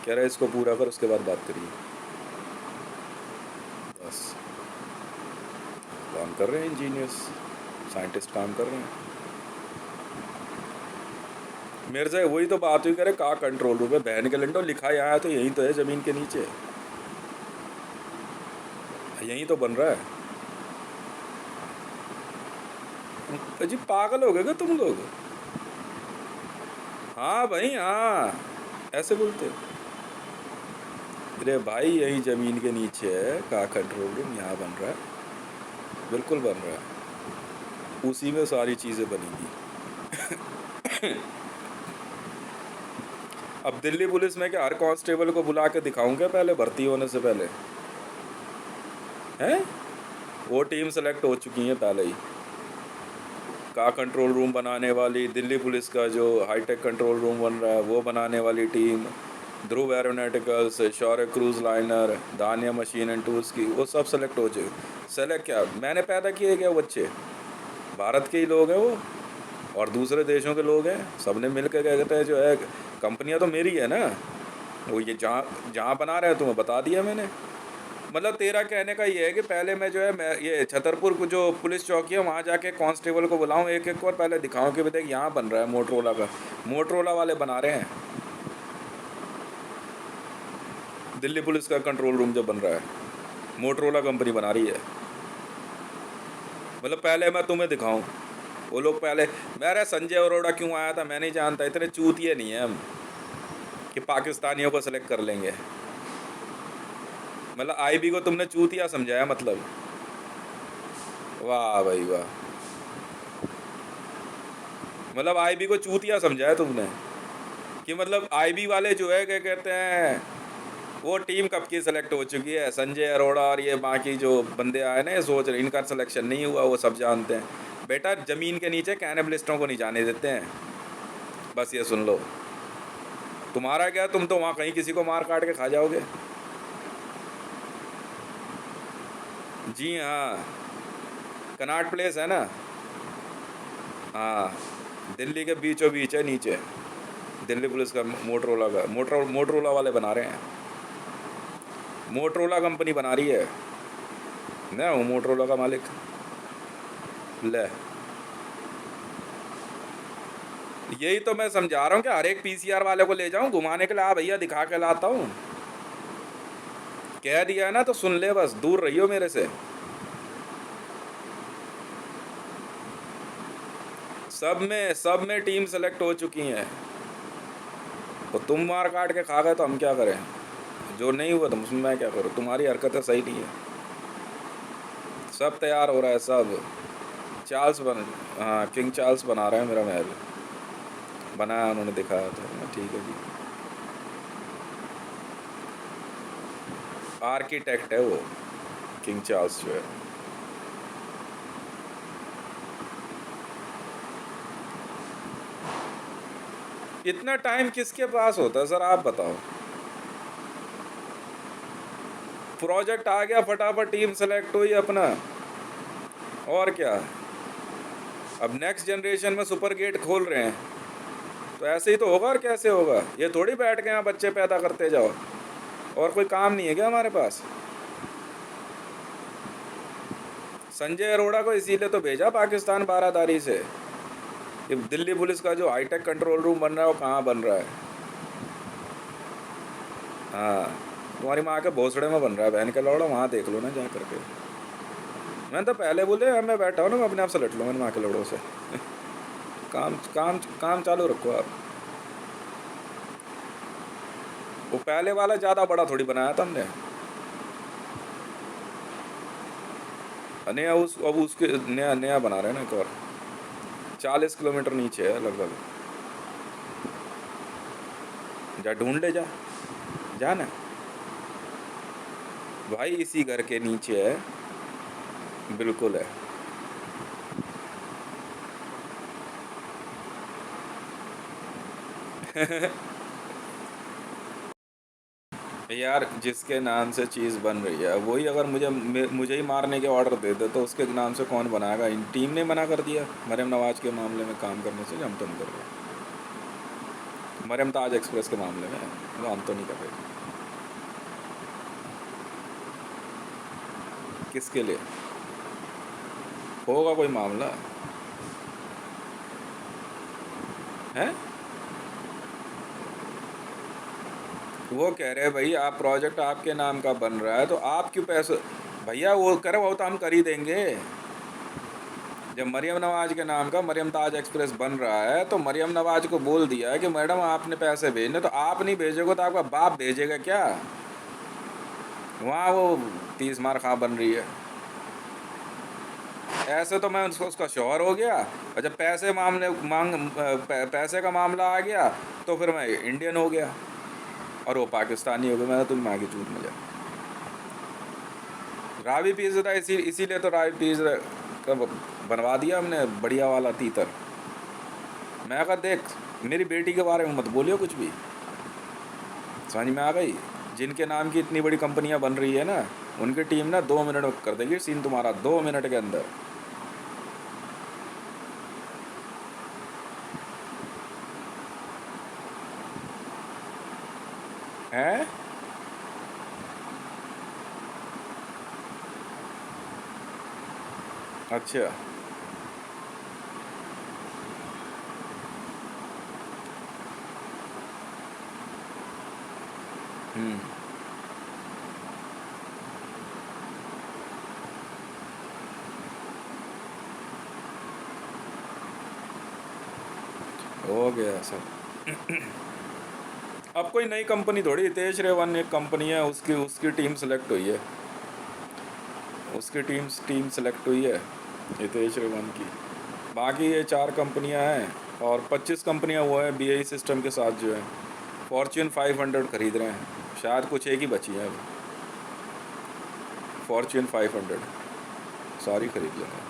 कह रहे इसको पूरा कर उसके बाद बात करिए। बस काम कर रहे हैं इंजीनियर्स, साइंटिस्ट काम कर रहे हैं। मेरे से वही तो बात हुई, कह रहे कहाँ कंट्रोल रूम है, बहन के लंडो लिखा यहाँ है तो यहीं तो है, ज़मीन के नीचे यहीं तो बन रहा है। अजी पागल हो गए क्या तुम लोग। हाँ भाई हाँ, ऐसे बोलते। अरे भाई यही ज़मीन के नीचे है, का कंट्रोल रूम यहाँ बन रहा है, बिल्कुल बन रहा है, उसी में सारी चीज़ें बनेंगी। अब दिल्ली पुलिस में क्या हर कांस्टेबल को बुला के दिखाऊं क्या पहले भर्ती होने से पहले, हैं? वो टीम सेलेक्ट हो चुकी है पहले ही, का कंट्रोल रूम बनाने वाली, दिल्ली पुलिस का जो हाईटेक कंट्रोल रूम बन रहा है वो बनाने वाली टीम, ध्रुव एरोनॉटिकल्स, शौर्य क्रूज लाइनर, दानिया मशीन एंड टूल्स की, वो सब सेलेक्ट हो चुके। सेलेक्ट क्या मैंने पैदा किए क्या बच्चे, भारत के ही लोग हैं वो और दूसरे देशों के लोग हैं, सब ने मिल के क्या कहते हैं जो है, कंपनियां तो मेरी है ना, वो ये जहाँ जहाँ बना रहे हैं तुम्हें बता दिया मैंने। मतलब तेरा कहने का ये है कि पहले मैं जो है मैं ये छतरपुर को जो पुलिस चौकी है वहाँ जाके कांस्टेबल को बुलाऊँ एक एक और पहले दिखाऊँ कि देख यहाँ बन रहा है मोटरोला का, मोटरोला वाले बना रहे हैं, दिल्ली पुलिस का कंट्रोल रूम जो बन रहा है मोटरोला कंपनी बना रही है। मतलब पहले मैं तुम्हें दिखाऊं, वो लोग पहले, मेरा संजय अरोड़ा क्यों आया था मैं नहीं जानता, इतने चूतिए नहीं है हम कि पाकिस्तानियों को सेलेक्ट कर लेंगे। मतलब IB को तुमने चूतिया समझाया मतलब, वाह भाई वाह, मतलब IB को चूतिया समझाया तुमने कि मतलब IB वाले जो है क्या कहते हैं, वो टीम कब की सेलेक्ट हो चुकी है, संजय अरोड़ा और ये बाकी जो बंदे आए ना, ये सोच रहे इनका सिलेक्शन नहीं हुआ, वो सब जानते हैं। बेटा ज़मीन के नीचे कैनेबलिस्टों को नहीं जाने देते हैं, बस ये सुन लो। तुम्हारा क्या, तुम तो वहाँ कहीं किसी को मार काट के खा जाओगे। जी हाँ, कनॉट प्लेस है ना। हाँ, दिल्ली के बीचों बीच है नीचे। दिल्ली पुलिस का मोटरोला का मोटरोला वाले बना रहे हैं। मोटरोला कंपनी बना रही है। मैं हूँ मोटरोला का मालिक। ले, यही तो मैं समझा रहा हूँ कि हर एक पीसीआर वाले को ले जाऊँ घुमाने के लिए, आ भैया दिखा के लाता हूँ। कह दिया है ना तो सुन ले, बस दूर रहियो मेरे से। सब में टीम सेलेक्ट हो चुकी हैं। तो तुम मार काट के खा गए तो हम क्या करें? जो नहीं हुआ तो उसमें मैं क्या करूँ? तुम्हारी हरकतें सही नहीं है। सब तैयार हो रहा है सब। चार्ल्स बन हाँ, किंग चार्ल्स बना रहे हैं मेरा महल। बनाया उन्होंने, दिखाया था। ठीक है जी। आर्किटेक्ट है वो, किंग चार्ल्स जो है। इतना टाइम किसके पास होता है सर, आप बताओ। प्रोजेक्ट आ गया, फटाफट टीम सेलेक्ट हुई अपना, और क्या। अब नेक्स्ट जनरेशन में सुपर गेट खोल रहे हैं, तो ऐसे ही तो होगा। और कैसे होगा? ये थोड़ी बैठ के यहाँ बच्चे पैदा करते जाओ, और कोई काम नहीं है क्या हमारे पास? संजय अरोड़ा को इसीलिए तो भेजा पाकिस्तान बारादारी से। ये दिल्ली पुलिस का जो हाईटेक कंट्रोल रूम बन रहा है, वो कहाँ बन रहा है? हाँ, तुम्हारी माँ के भोसड़े में बन रहा है, बहन के लौड़ा। वहाँ देख लो ना जा करके। मैंने तो पहले बोले, मैं बैठा हूँ ना, मैं अपने आप से लट लूँ मैंने माँ के लौड़ों से। काम काम काम चालू रखो आप। वो पहले वाला ज़्यादा बड़ा थोड़ी बनाया था हमने। नया अब उसके नया नया बना रहे हैं ना एक और। 40 किलोमीटर नीचे है लगभग। जा ढूंढ ले, जा जा ना भाई, इसी घर के नीचे है। बिल्कुल है। यार, जिसके नाम से चीज़ बन रही है वही अगर मुझे ही मारने के ऑर्डर दे दे, तो उसके नाम से कौन बनाएगा? इन टीम ने मना कर दिया मरियम नवाज के मामले में काम करने से। हम तो नहीं कर रहे। मरियम ताज एक्सप्रेस के मामले में तो हम तो नहीं कर रहे। किसके लिए होगा कोई मामला है? वो कह रहे हैं भाई, आप प्रोजेक्ट आपके नाम का बन रहा है तो आप क्यों पैसे? भैया वो करे, वो तो हम कर ही देंगे। जब मरियम नवाज के नाम का मरियम ताज एक्सप्रेस बन रहा है, तो मरियम नवाज को बोल दिया है कि मैडम आपने पैसे भेजने, तो आप नहीं भेजोगे तो आपका बाप भेजेगा क्या? वहाँ वो 30 मार खा बन रही है। ऐसे तो मैं उसका शौहर हो गया, और जब पैसे का मामला आ गया तो फिर मैं इंडियन हो गया और वो पाकिस्तानी हो गया। मैं तुम माँ की चूत में जा। रावी पिज़्ज़ा इसीलिए तो रावी पिज़्ज़ा का बनवा दिया हमने, बढ़िया वाला तीतर। मैं कहा देख, मेरी बेटी के बारे में मत बोलियो कुछ भी। समझ में आ गई? जिनके नाम की इतनी बड़ी कंपनियां बन रही है ना, उनकी टीम ना 2 मिनट में कर देगी सीन तुम्हारा, 2 मिनट के अंदर। है अच्छा। हम्म। हो गया सब। अब कोई नई कंपनी थोड़ी, हितेश रेवन एक कंपनी है, उसकी उसकी टीम सेलेक्ट हुई है। उसकी टीम सेलेक्ट हुई है हितेश रेवन की। बाकी ये 4 कंपनियां हैं, और 25 कंपनियां वो हैं बीएई सिस्टम के साथ जो है फॉर्च्यून 500 खरीद रहे हैं। शायद कुछ एक ही बची है अब। फॉर्च्यून 500 सारी खरीद लेंगे।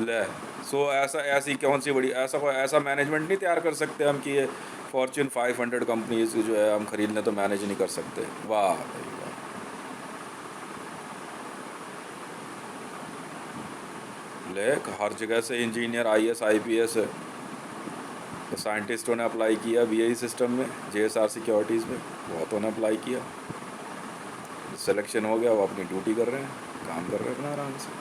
ले, सो ऐसी कौन सी बड़ी, ऐसा मैनेजमेंट नहीं तैयार कर सकते हम कि ये फॉर्च्यून 500 कंपनीज जो है हम खरीद लें तो मैनेज नहीं कर सकते। वाह भाई वाह। ले हर जगह से इंजीनियर, आईएएस, आईपीएस, साइंटिस्टों ने अप्लाई किया बीएई सिस्टम में, जेएसआर सिक्योरिटीज़ में बहुतों ने अप्लाई किया, सिलेक्शन हो गया, वो अपनी ड्यूटी कर रहे हैं, काम कर रहे हैं अपना आराम से।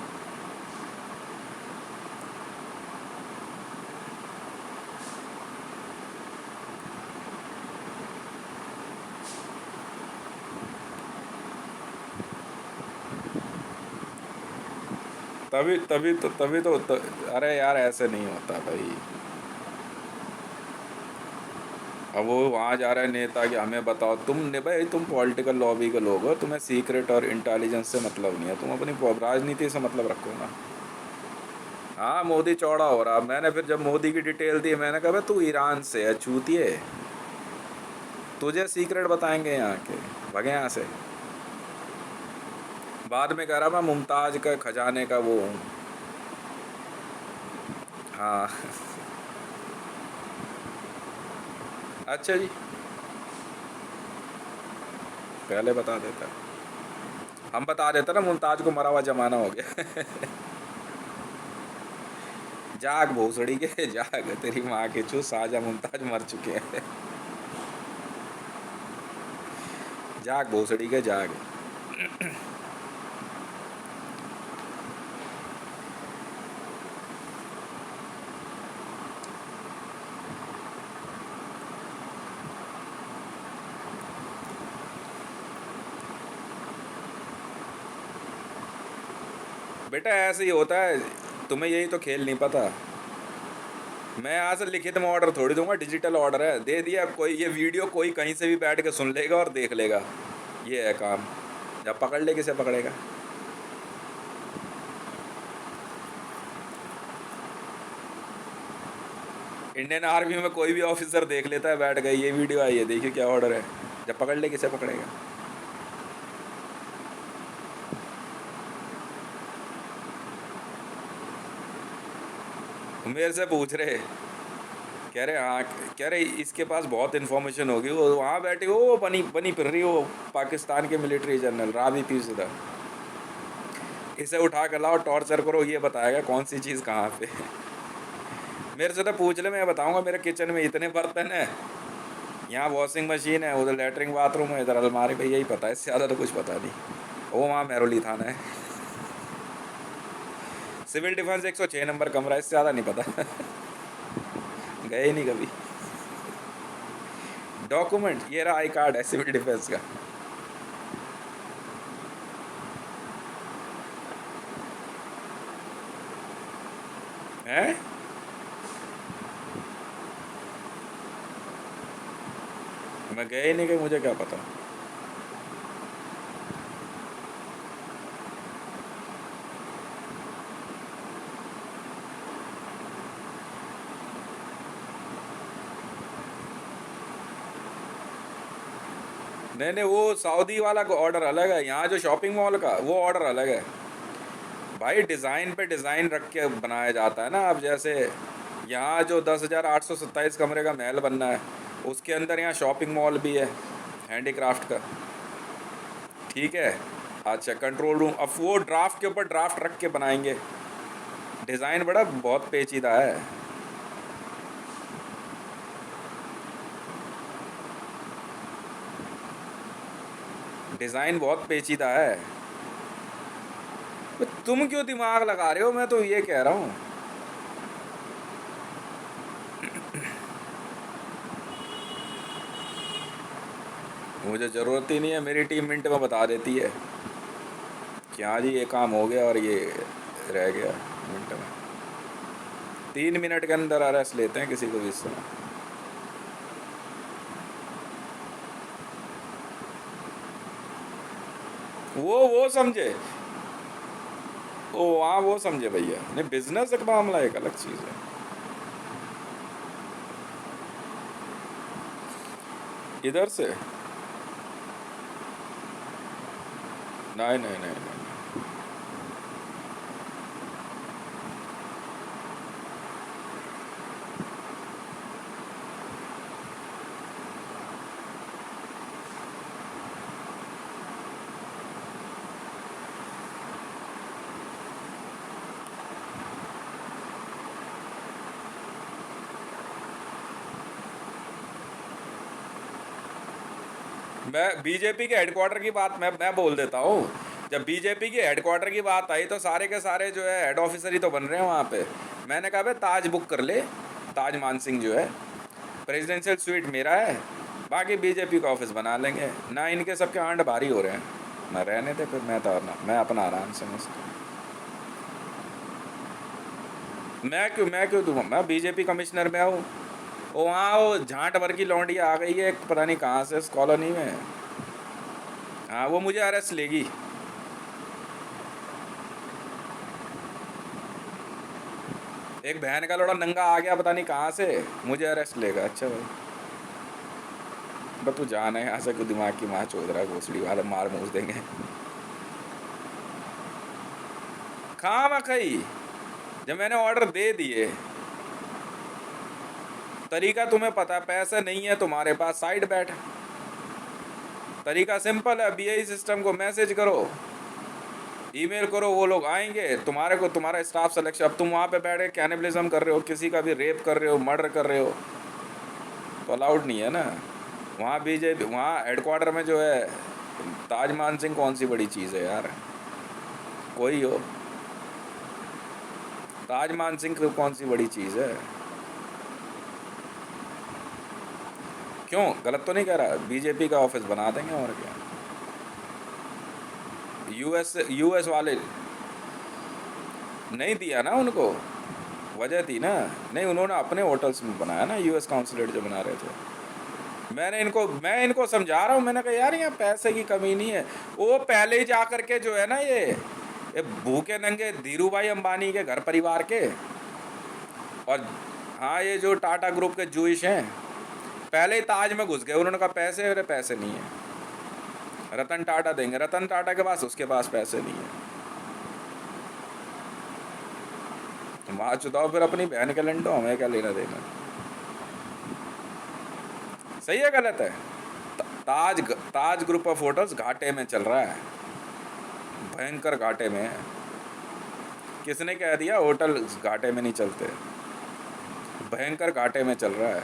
अरे यार ऐसे नहीं होता भाई। अब वो वहाँ जा रहा है नेता कि हमें बताओ, भाई तुम पॉलिटिकल लॉबी के लोग हो, तुम्हें सीक्रेट और इंटेलिजेंस से मतलब नहीं है, तुम अपनी राजनीति से मतलब रखो ना। हाँ मोदी चौड़ा हो रहा। मैंने फिर जब मोदी की डिटेल दी, मैंने कहा भाई तू ईरान से है चूतिए, तुझे सीक्रेट बताएंगे यहाँ के, भगे यहाँ से। बाद में कह रहा मैं मुमताज का खजाने का वो हूँ। हाँ अच्छा जी, पहले बता देता, हम बता देते ना मुमताज को मरा हुआ जमाना हो गया। जाग भोसड़ी के जाग, तेरी माँ के चू, शाहजहाँ मुमताज मर चुके हैं। जाग भोसड़ी के जाग। बेटा ऐसे ही होता है, तुम्हें यही तो खेल नहीं पता। मैं यहाँ से लिखित में ऑर्डर थोड़ी दूंगा, डिजिटल ऑर्डर है, दे दिया, कोई ये वीडियो कोई कहीं से भी बैठ के सुन लेगा और देख लेगा, ये है काम। जब पकड़ ले किसे पकड़ेगा। इंडियन आर्मी में कोई भी ऑफिसर देख लेता है बैठ गए, ये वीडियो आई है देखिए क्या ऑर्डर है, जब पकड़ ले किसे पकड़ेगा। मेरे से पूछ रहे, कह रहे हाँ, कह रहे इसके पास बहुत इन्फॉर्मेशन होगी, वो वहाँ बैठी वो बनी बनी फिर रही हो पाकिस्तान के मिलिट्री जनरल रावी पीरज़ादा, इसे उठा कर लाओ टॉर्चर करो, ये बताएगा कौन सी चीज़ कहाँ पे। मेरे से तो पूछ ले, मैं बताऊंगा। मेरे किचन में इतने बर्तन है, यहाँ वॉशिंग मशीन है, उधर लेटरिन बाथरूम है, इधर अलमारी पे, यही पता है, इससे ज़्यादा तो कुछ पता नहीं। वो वहाँ मेहरौली थाना है, सिविल डिफेंस 106 नंबर कमरा, इससे ज़्यादा नहीं पता। गए ही नहीं कभी। डॉक्यूमेंट ये रहा, आई कार्ड है सिविल डिफेंस का। है मैं गए ही नहीं, कहीं मुझे क्या पता। नहीं नहीं, वो सऊदी वाला ऑर्डर अलग है, यहाँ जो शॉपिंग मॉल का वो ऑर्डर अलग है भाई। डिज़ाइन पे डिज़ाइन रख के बनाया जाता है ना। अब जैसे यहाँ जो 10,827 कमरे का महल बनना है, उसके अंदर यहाँ शॉपिंग मॉल भी है हैंडीक्राफ्ट का, ठीक है। अच्छा कंट्रोल रूम, अब वो ड्राफ्ट के ऊपर ड्राफ्ट रख के बनाएंगे। डिज़ाइन बड़ा बहुत पेचीदा है। डिज़ाइन बहुत पेचीदा है। तुम क्यों दिमाग लगा रहे हो, मैं तो ये कह रहा हूँ। मुझे ज़रूरत ही नहीं है, मेरी टीम मिनट में बता देती है क्या जी ये काम हो गया और ये रह गया, मिनट में 3 मिनट के अंदर अरेस्ट लेते हैं किसी को भी इस समय। वो समझे, ओ हाँ वो समझे भैया, नहीं बिजनेस का मामला एक अलग चीज़ है। इधर से नहीं नहीं नहीं नहीं। मैं बीजेपी के हेडक्वार्टर की बात मैं बोल देता हूँ। जब बीजेपी के हेडक्वार्टर की बात आई तो सारे के सारे जो है हेड ऑफिसर ही तो बन रहे हैं वहाँ पे। मैंने कहा भाई ताज बुक कर ले, ताज मानसिंह जो है, प्रेसिडेंशियल स्वीट मेरा है, बाकी बीजेपी का ऑफिस बना लेंगे ना। इनके सबके आंट भारी हो रहे हैं ना, रहने थे फिर। मैं अपना आराम से मस्त। मैं क्यों दूँ? मैं बीजेपी कमिश्नर में हूँ। वो वहाँ वो झांट भर की लौंडिया आ गई है पता नहीं कहाँ से, इस कॉलोनी में। हाँ वो मुझे अरेस्ट लेगी। एक बहन का लोड़ा नंगा आ गया पता नहीं कहाँ से, मुझे अरेस्ट लेगा। अच्छा भाई, बस तू जाना है यहाँ से, क्यों दिमाग की माँ चोद रहा है, घोसड़ी वाले मार मूस देंगे। खाम खई, जब मैंने ऑर्डर दे दिए, तरीका तुम्हें पता है, पैसे नहीं है तुम्हारे पास, साइड बैठ। तरीका सिंपल है, बीआई सिस्टम को मैसेज करो, ईमेल करो, वो लोग आएंगे तुम्हारे को, तुम्हारा स्टाफ सिलेक्शन। अब तुम वहाँ पे बैठे कैनिबलिज्म कर रहे हो, किसी का भी रेप कर रहे हो, मर्डर कर रहे हो, तो अलाउड नहीं है ना। वहाँ बीजेपी, वहाँ हेडक्वार्टर में जो है ताज मानसिंह कौन सी बड़ी चीज़ है यार, कोई हो। ताज मानसिंह कौन सी बड़ी चीज़ है? क्यों, गलत तो नहीं कह रहा? बीजेपी का ऑफिस बना देंगे और क्या। यूएस वाले नहीं दिया ना उनको, वजह थी ना। नहीं, उन्होंने अपने होटल्स में बनाया ना, यूएस काउंसलेट जो बना रहे थे। मैं इनको समझा रहा हूँ, मैंने कहा यार यहाँ पैसे की कमी नहीं है। वो पहले ही जा करके जो है ना, ये भूखे नंगे धीरू भाई अंबानी के घर परिवार के, और हाँ ये जो टाटा ग्रुप के जूइश हैं, पहले ही ताज में घुस गए। उन्होंने कहा पैसे, अरे पैसे नहीं है, रतन टाटा देंगे। रतन टाटा के पास, उसके पास पैसे नहीं है। वहाँ चुताओ फिर अपनी बहन के लंडो, हमें क्या लेना देना। सही है गलत है? ताज ग्रुप ऑफ होटल्स घाटे में चल रहा है, भयंकर घाटे में है। किसने कह दिया होटल घाटे में नहीं चलते? भयंकर घाटे में चल रहा है।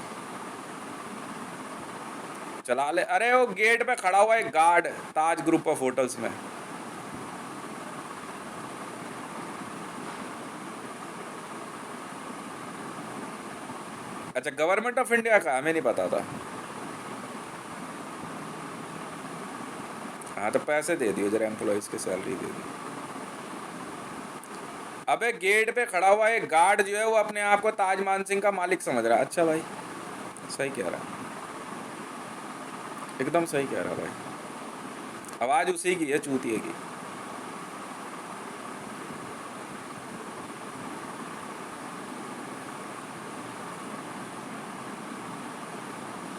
चला ले। अरे वो गेट पे खड़ा हुआ है guard Taj group of hotels में। अच्छा, गवर्नमेंट ऑफ इंडिया का? हमें नहीं पता था। हाँ तो पैसे दे दियो जरा, एम्प्लॉयज की सैलरी दे दी। अबे गेट पे खड़ा हुआ एक गार्ड जो है वो अपने आप को ताज मानसिंह का मालिक समझ रहा है। अच्छा भाई, सही कह रहा, एकदम सही कह रहा भाई। आवाज उसी की है, चूतिए की।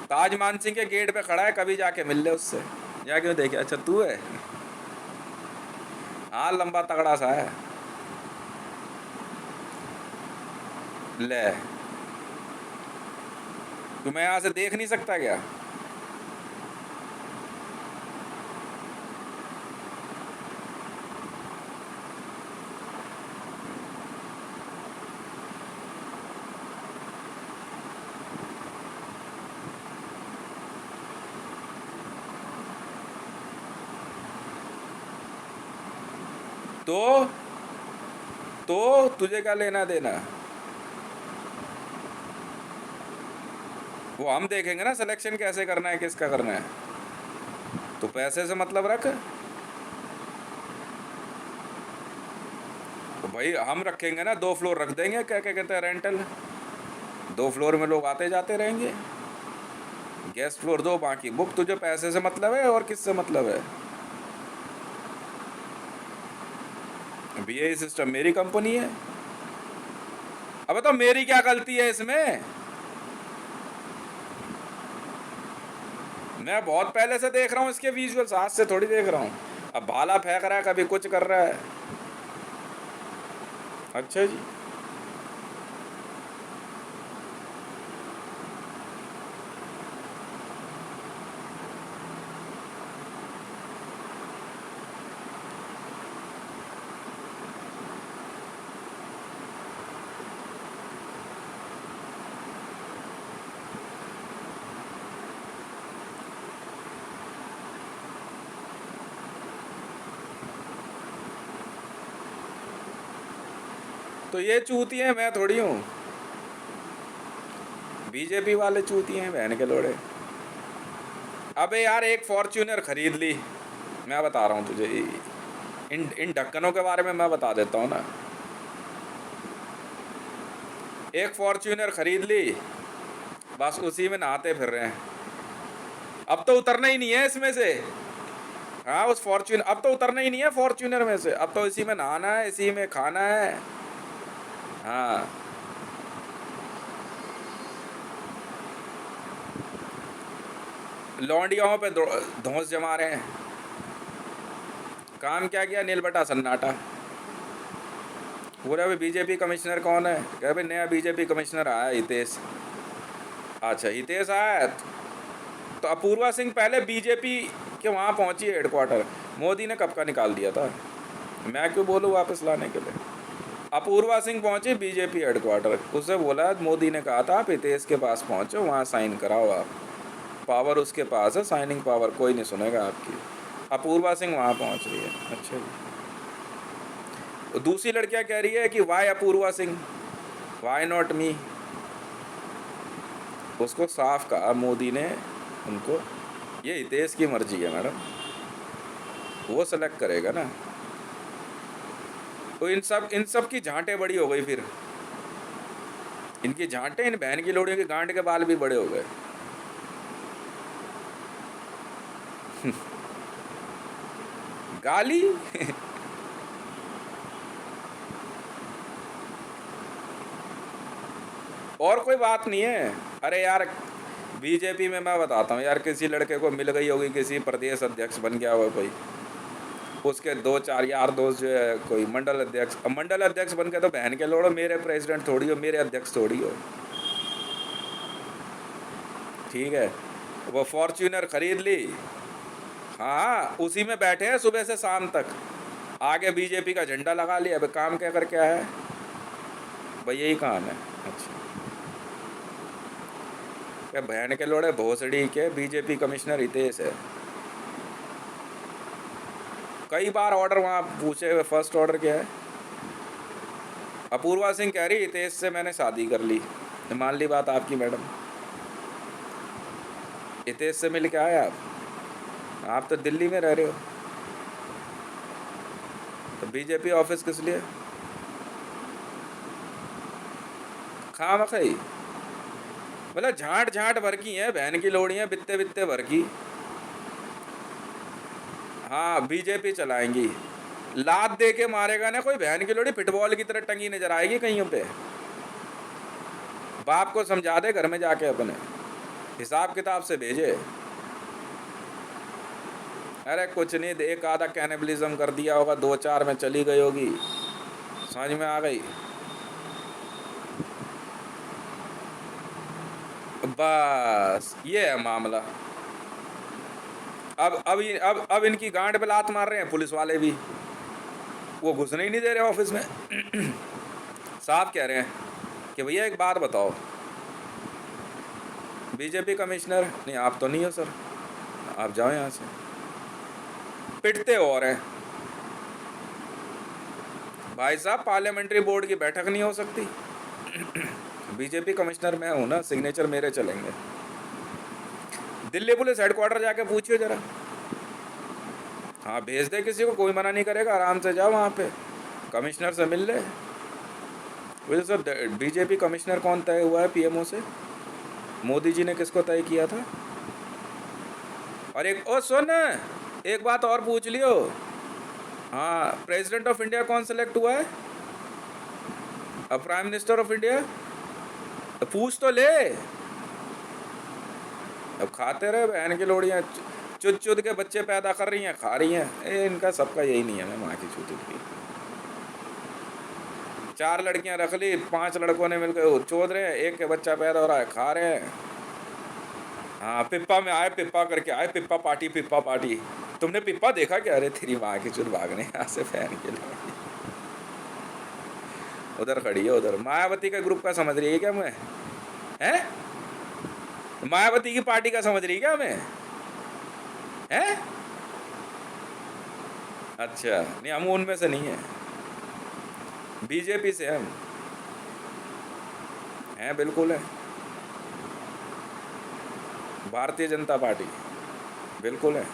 ताज मानसिंह के गेट पे खड़ा है, कभी जाके मिल ले उससे, या क्यों देखे। अच्छा तू है? हाँ लंबा तगड़ा सा है। ले, तू मैं यहाँ से देख नहीं सकता क्या? तो तुझे क्या लेना देना? वो हम देखेंगे ना सिलेक्शन कैसे करना है, किसका करना है। तो पैसे से मतलब रख। तो भाई हम रखेंगे ना, 2 फ्लोर रख देंगे, क्या क्या कहते हैं, रेंटल। 2 फ्लोर में लोग आते जाते रहेंगे। गेस्ट फ्लोर दो, बाकी बुक। तुझे पैसे से मतलब है और किससे मतलब है? बीए सिस्टम मेरी कंपनी है। अब तो मेरी क्या गलती है इसमें? मैं बहुत पहले से देख रहा हूँ इसके विजुअल्स, आज से थोड़ी देख रहा हूँ। अब भाला फेंक रहा है, कभी कुछ कर रहा है। अच्छा जी। तो ये चूती हैं, मैं थोड़ी हूँ। बीजेपी वाले चूती हैं बहन के लोड़े। अबे यार एक फॉर्च्यूनर खरीद ली, मैं बता रहा हूँ तुझे, इन इन ढक्कनों के बारे में मैं बता देता हूँ ना। एक फॉर्च्यूनर खरीद ली, बस उसी में नहाते फिर रहे हैं। अब तो उतरना ही नहीं है इसमें से। हाँ उस फॉर्च्यूनर, अब तो उतरना ही नहीं है फॉर्च्यूनर में से, अब तो इसी में नहाना है, इसी में खाना है। हाँ लौंडियों पे धौंस जमा रहे हैं। काम क्या किया, नील बटा सन्नाटा। पूरा भी बीजेपी कमिश्नर कौन है, क्या भाई नया बीजेपी कमिश्नर आया हितेश। अच्छा हितेश आया, तो अपूर्वा सिंह पहले बीजेपी के वहाँ पहुँची हेडक्वार्टर, मोदी ने कब का निकाल दिया था, मैं क्यों बोलूँ वापस लाने के लिए। अपूर्वा सिंह पहुँची बीजेपी हेडक्वार्टर, उसे बोला मोदी ने कहा था आप हितेश के पास पहुँचो, वहाँ साइन कराओ आप, पावर उसके पास है, साइनिंग पावर, कोई नहीं सुनेगा आपकी। अपूर्वा सिंह वहाँ पहुँच रही है। अच्छा जी। तो दूसरी लड़कियाँ कह रही है कि why Apoorva Singh, why not me. उसको साफ कहा मोदी ने उनको, ये हितेश की मर्जी है मैडम, वो सेलेक्ट करेगा ना। तो इन सब की झांटें बड़ी हो गई फिर, इनकी झांटें, इन बहन की लोड़ियों की गांड के बाल भी बड़े हो गए। गाली और कोई बात नहीं है। अरे यार बीजेपी में मैं बताता हूँ यार, किसी लड़के को मिल गई होगी, किसी प्रदेश अध्यक्ष बन गया होगा कोई, उसके 2-4 यार दोस्त जो है, कोई मंडल अध्यक्ष, अब मंडल अध्यक्ष बन के तो बहन के लोड़ो मेरे प्रेसिडेंट थोड़ी हो, मेरे अध्यक्ष थोड़ी हो। ठीक है, वो फॉर्च्यूनर खरीद ली, हाँ उसी में बैठे हैं सुबह से शाम तक, आगे बीजेपी का झंडा लगा लिया। अब काम क्या करके आया है भाई, यही काम है। अच्छा क्या बहन के लोड़े भोसड़ी के बीजेपी कमिश्नर हितेश है। कई बार ऑर्डर वहाँ पूछे हुए, फर्स्ट ऑर्डर क्या है। अपूर्वा सिंह कह रही हितेश से मैंने शादी कर ली, मान ली बात आपकी मैडम, हितेश से मिल के आए आप तो दिल्ली में रह रहे हो, तो बीजेपी ऑफिस किस लिए, खामखई मतलब झांट झांट भर की हैं बहन की लोड़ियाँ, बित्ते बित्ते भर की। हाँ बीजेपी चलाएंगी, लात दे के मारेगा ना कोई बहन की लोड़ी, फुटबॉल की तरह टंगी नजर आएगी कहीं पे। बाप को समझा दे घर में जाके, अपने हिसाब किताब से भेजे। अरे कुछ नहीं, एक आधा कैनिबलिज्म कर दिया होगा, 2-4 में चली गई होगी, समझ में आ गई, बस ये है मामला। अब इनकी गांड पे लात मार रहे हैं पुलिस वाले भी, वो घुसने ही नहीं दे रहे ऑफिस में। साफ कह रहे हैं कि भैया एक बात बताओ, बीजेपी कमिश्नर नहीं आप तो नहीं हो सर, आप जाओ यहाँ से। पिटते और हैं भाई साहब, पार्लियामेंट्री बोर्ड की बैठक नहीं हो सकती। बीजेपी कमिश्नर मैं हूं ना, सिग्नेचर मेरे चलेंगे। दिल्ली पुलिस हेडक्वार्टर जाके पूछिए जरा, हाँ भेज दे किसी को, कोई मना नहीं करेगा, आराम से जाओ वहाँ पे कमिश्नर से मिल ले। वैसे सर बीजेपी कमिश्नर कौन तय हुआ है पीएमओ से, मोदी जी ने किसको तय किया था। और एक ओ सुन, एक बात और पूछ लियो, हाँ प्रेसिडेंट ऑफ इंडिया कौन सेलेक्ट हुआ है, अब प्राइम मिनिस्टर ऑफ इंडिया, तो पूछ तो ले। अब खाते रहे बहन की लोड़ियाँ, चुद चुद के बच्चे पैदा कर रही हैं, खा रही हैं। इनका सबका यही नियम है माँ की चूती की। 4 लड़कियां रख ली, 5 लड़कों ने मिलकर चोद रहे हैं, एक के बच्चा पैदा हो रहा है, खा रहे हैं। हाँ पिप्पा में आए, पिप्पा करके आए, पिप्पा पार्टी, पिप्पा पार्टी। तुमने पिप्पा देखा क्या, अरे तेरी माँ की चुद भागने यहाँ से फैन के लिए। उधर खड़ी है, उधर मायावती का ग्रुप का समझ रही है क्या मैं, हैं मायावती की पार्टी का समझ रही है क्या मैं, हैं। अच्छा नहीं, हम उनमें से नहीं है, बीजेपी से हम। हैं, बिल्कुल है। भारतीय जनता पार्टी बिल्कुल है।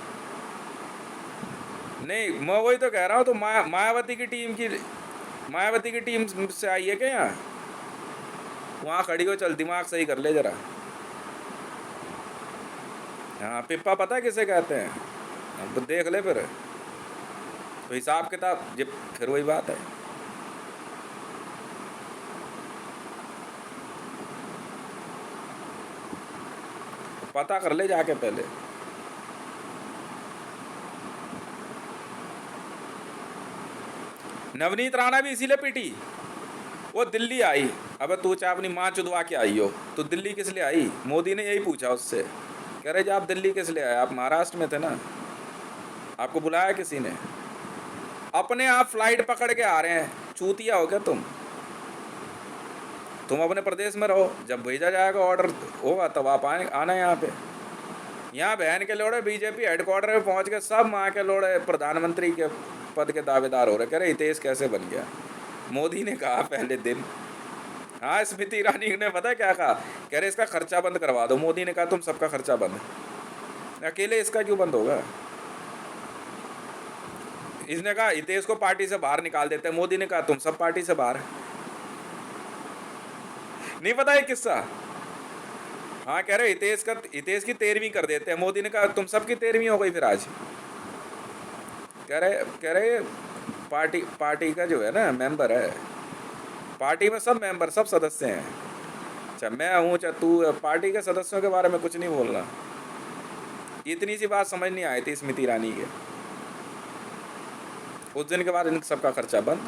नहीं, मैं वही तो कह रहा हूँ, तो मायावती की टीम से आई है क्या यहाँ? वहाँ खड़ी हो, चल दिमाग सही कर ले जरा। हाँ, पिप्पा पता है किसे कहते हैं? अब तो देख ले फिर, तो हिसाब किताब जब फिर वही बात है। पता कर ले जाके पहले। नवनीत राणा भी इसीलिए पीटी, वो दिल्ली आई। अबे तू चाहे अपनी माँ चुदवा के आई हो, तो दिल्ली किस लिए आई? मोदी ने यही पूछा उससे, कह रहे जी आप दिल्ली किस लिए आए? आप महाराष्ट्र में थे ना, आपको बुलाया किसी ने? अपने आप फ्लाइट पकड़ के आ रहे हैं, चूतिया हो क्या तुम? तुम अपने प्रदेश में रहो, जब भेजा जाएगा ऑर्डर होगा तब आप आना यहाँ पे। यहाँ बहन के लोड़े बीजेपी हेडक्वार्टर में पहुँच के सब माँ के लोड़े प्रधानमंत्री के पद के दावेदार हो रहे। कह रहे हितेश कैसे बन गया? मोदी ने कहा पहले दिन। हाँ, स्मृति ईरानी ने पता क्या कहा? कह रहे इसका खर्चा बंद करवा दो। मोदी ने कहा तुम सबका खर्चा बंद, अकेले इसका क्यों बंद होगा? इसने कहा हितेश को पार्टी से बाहर निकाल देते हैं। मोदी ने कहा तुम सब पार्टी से बाहर। नहीं पता है किस्सा? हाँ, कह रहे हितेश की 13वीं कर देते हैं। मोदी ने कहा तुम सबकी 13वीं हो गई फिर आज। कह रहे पार्टी का जो है ना मेंबर है, पार्टी में सब मेंबर सब सदस्य हैं। अच्छा, मैं हूँ चाहे तू, पार्टी के सदस्यों के बारे में कुछ नहीं बोलना। इतनी सी बात समझ नहीं आई थी स्मृति ईरानी के। उस दिन के बाद इन सबका खर्चा बंद।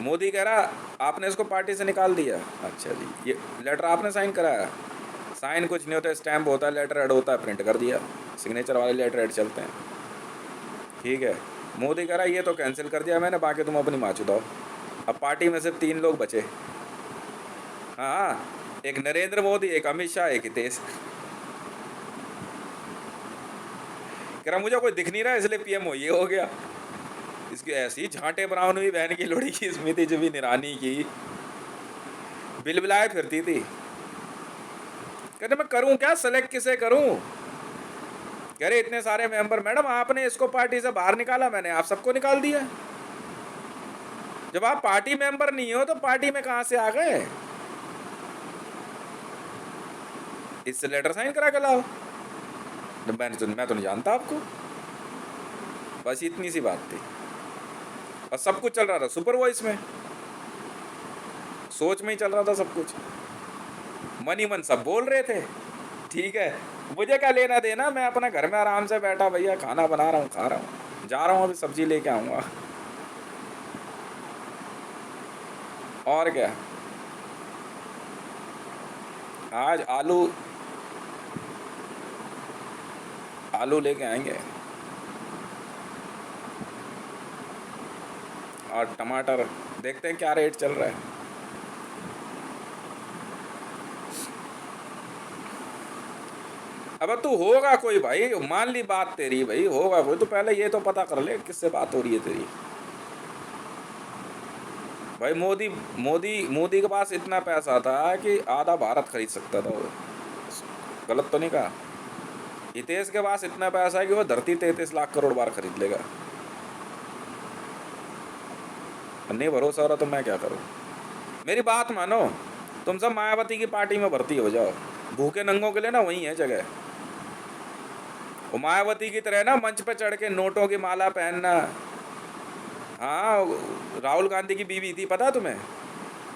मोदी कह रहा आपने इसको पार्टी से निकाल दिया। अच्छा जी, ये लेटर आपने साइन कराया? साइन कुछ नहीं होता, स्टैम्प होता है, लेटर हेड होता है, प्रिंट कर दिया। सिग्नेचर वाले लेटर हेड चलते हैं, ठीक है। मोदी कह रहा ये तो कैंसिल कर दिया मैंने, बाकी तुम अपनी माँ चुदाओ। अब पार्टी में सिर्फ 3 लोग बचे। हाँ, एक नरेंद्र मोदी, एक अमित शाह, एक हितेश। कह रहा मुझे कोई दिख नहीं रहा इसलिए पीएम हो ये हो गया। इसकी ऐसी झांटे ब्राउन हुई बहन की लोड़ी की स्मृति जब ईरानी की बिलबिलाए फिरती थी। कहते मैं करूं क्या, सेलेक्ट किसे करूं? कह रहे इतने सारे मेंबर। मैडम आपने इसको पार्टी से बाहर निकाला, मैंने आप सबको निकाल दिया। जब आप पार्टी मेंबर नहीं हो तो पार्टी में कहां से आ गए? इससे लेटर साइन करा के लाओ। मैं तो नहीं जानता आपको। बस इतनी सी बात थी, और सब कुछ चल रहा था सुपर वॉइस में, सोच में ही चल रहा था सब कुछ। मन ही मन सब बोल रहे थे, ठीक है। मुझे क्या लेना देना, मैं अपना घर में आराम से बैठा भैया, खाना बना रहा हूँ, खा रहा हूँ, जा रहा हूँ, अभी सब्जी लेके आऊँगा। और क्या, आज आलू लेके आएंगे, और टमाटर देखते हैं क्या रेट चल रहा है। अब तू होगा कोई भाई, मान ली बात तेरी भाई, होगा कोई तो पहले ये तो पता कर ले किससे बात हो रही है तेरी। भाई मोदी के पास इतना पैसा था कि आधा भारत खरीद सकता था वो, गलत तो नहीं कहा। हितेश के पास इतना पैसा है कि वो धरती 33 लाख करोड़ बार खरीद लेगा। नहीं भरोसा हो रहा तो मैं क्या करूं? मेरी बात मानो, तुम सब मायावती की पार्टी में भर्ती हो जाओ। भूखे नंगों के लिए ना वही है जगह। वो मायावती की तरह ना मंच पे चढ़ के नोटों की माला पहनना। हाँ, राहुल गांधी की बीवी थी, पता तुम्हें?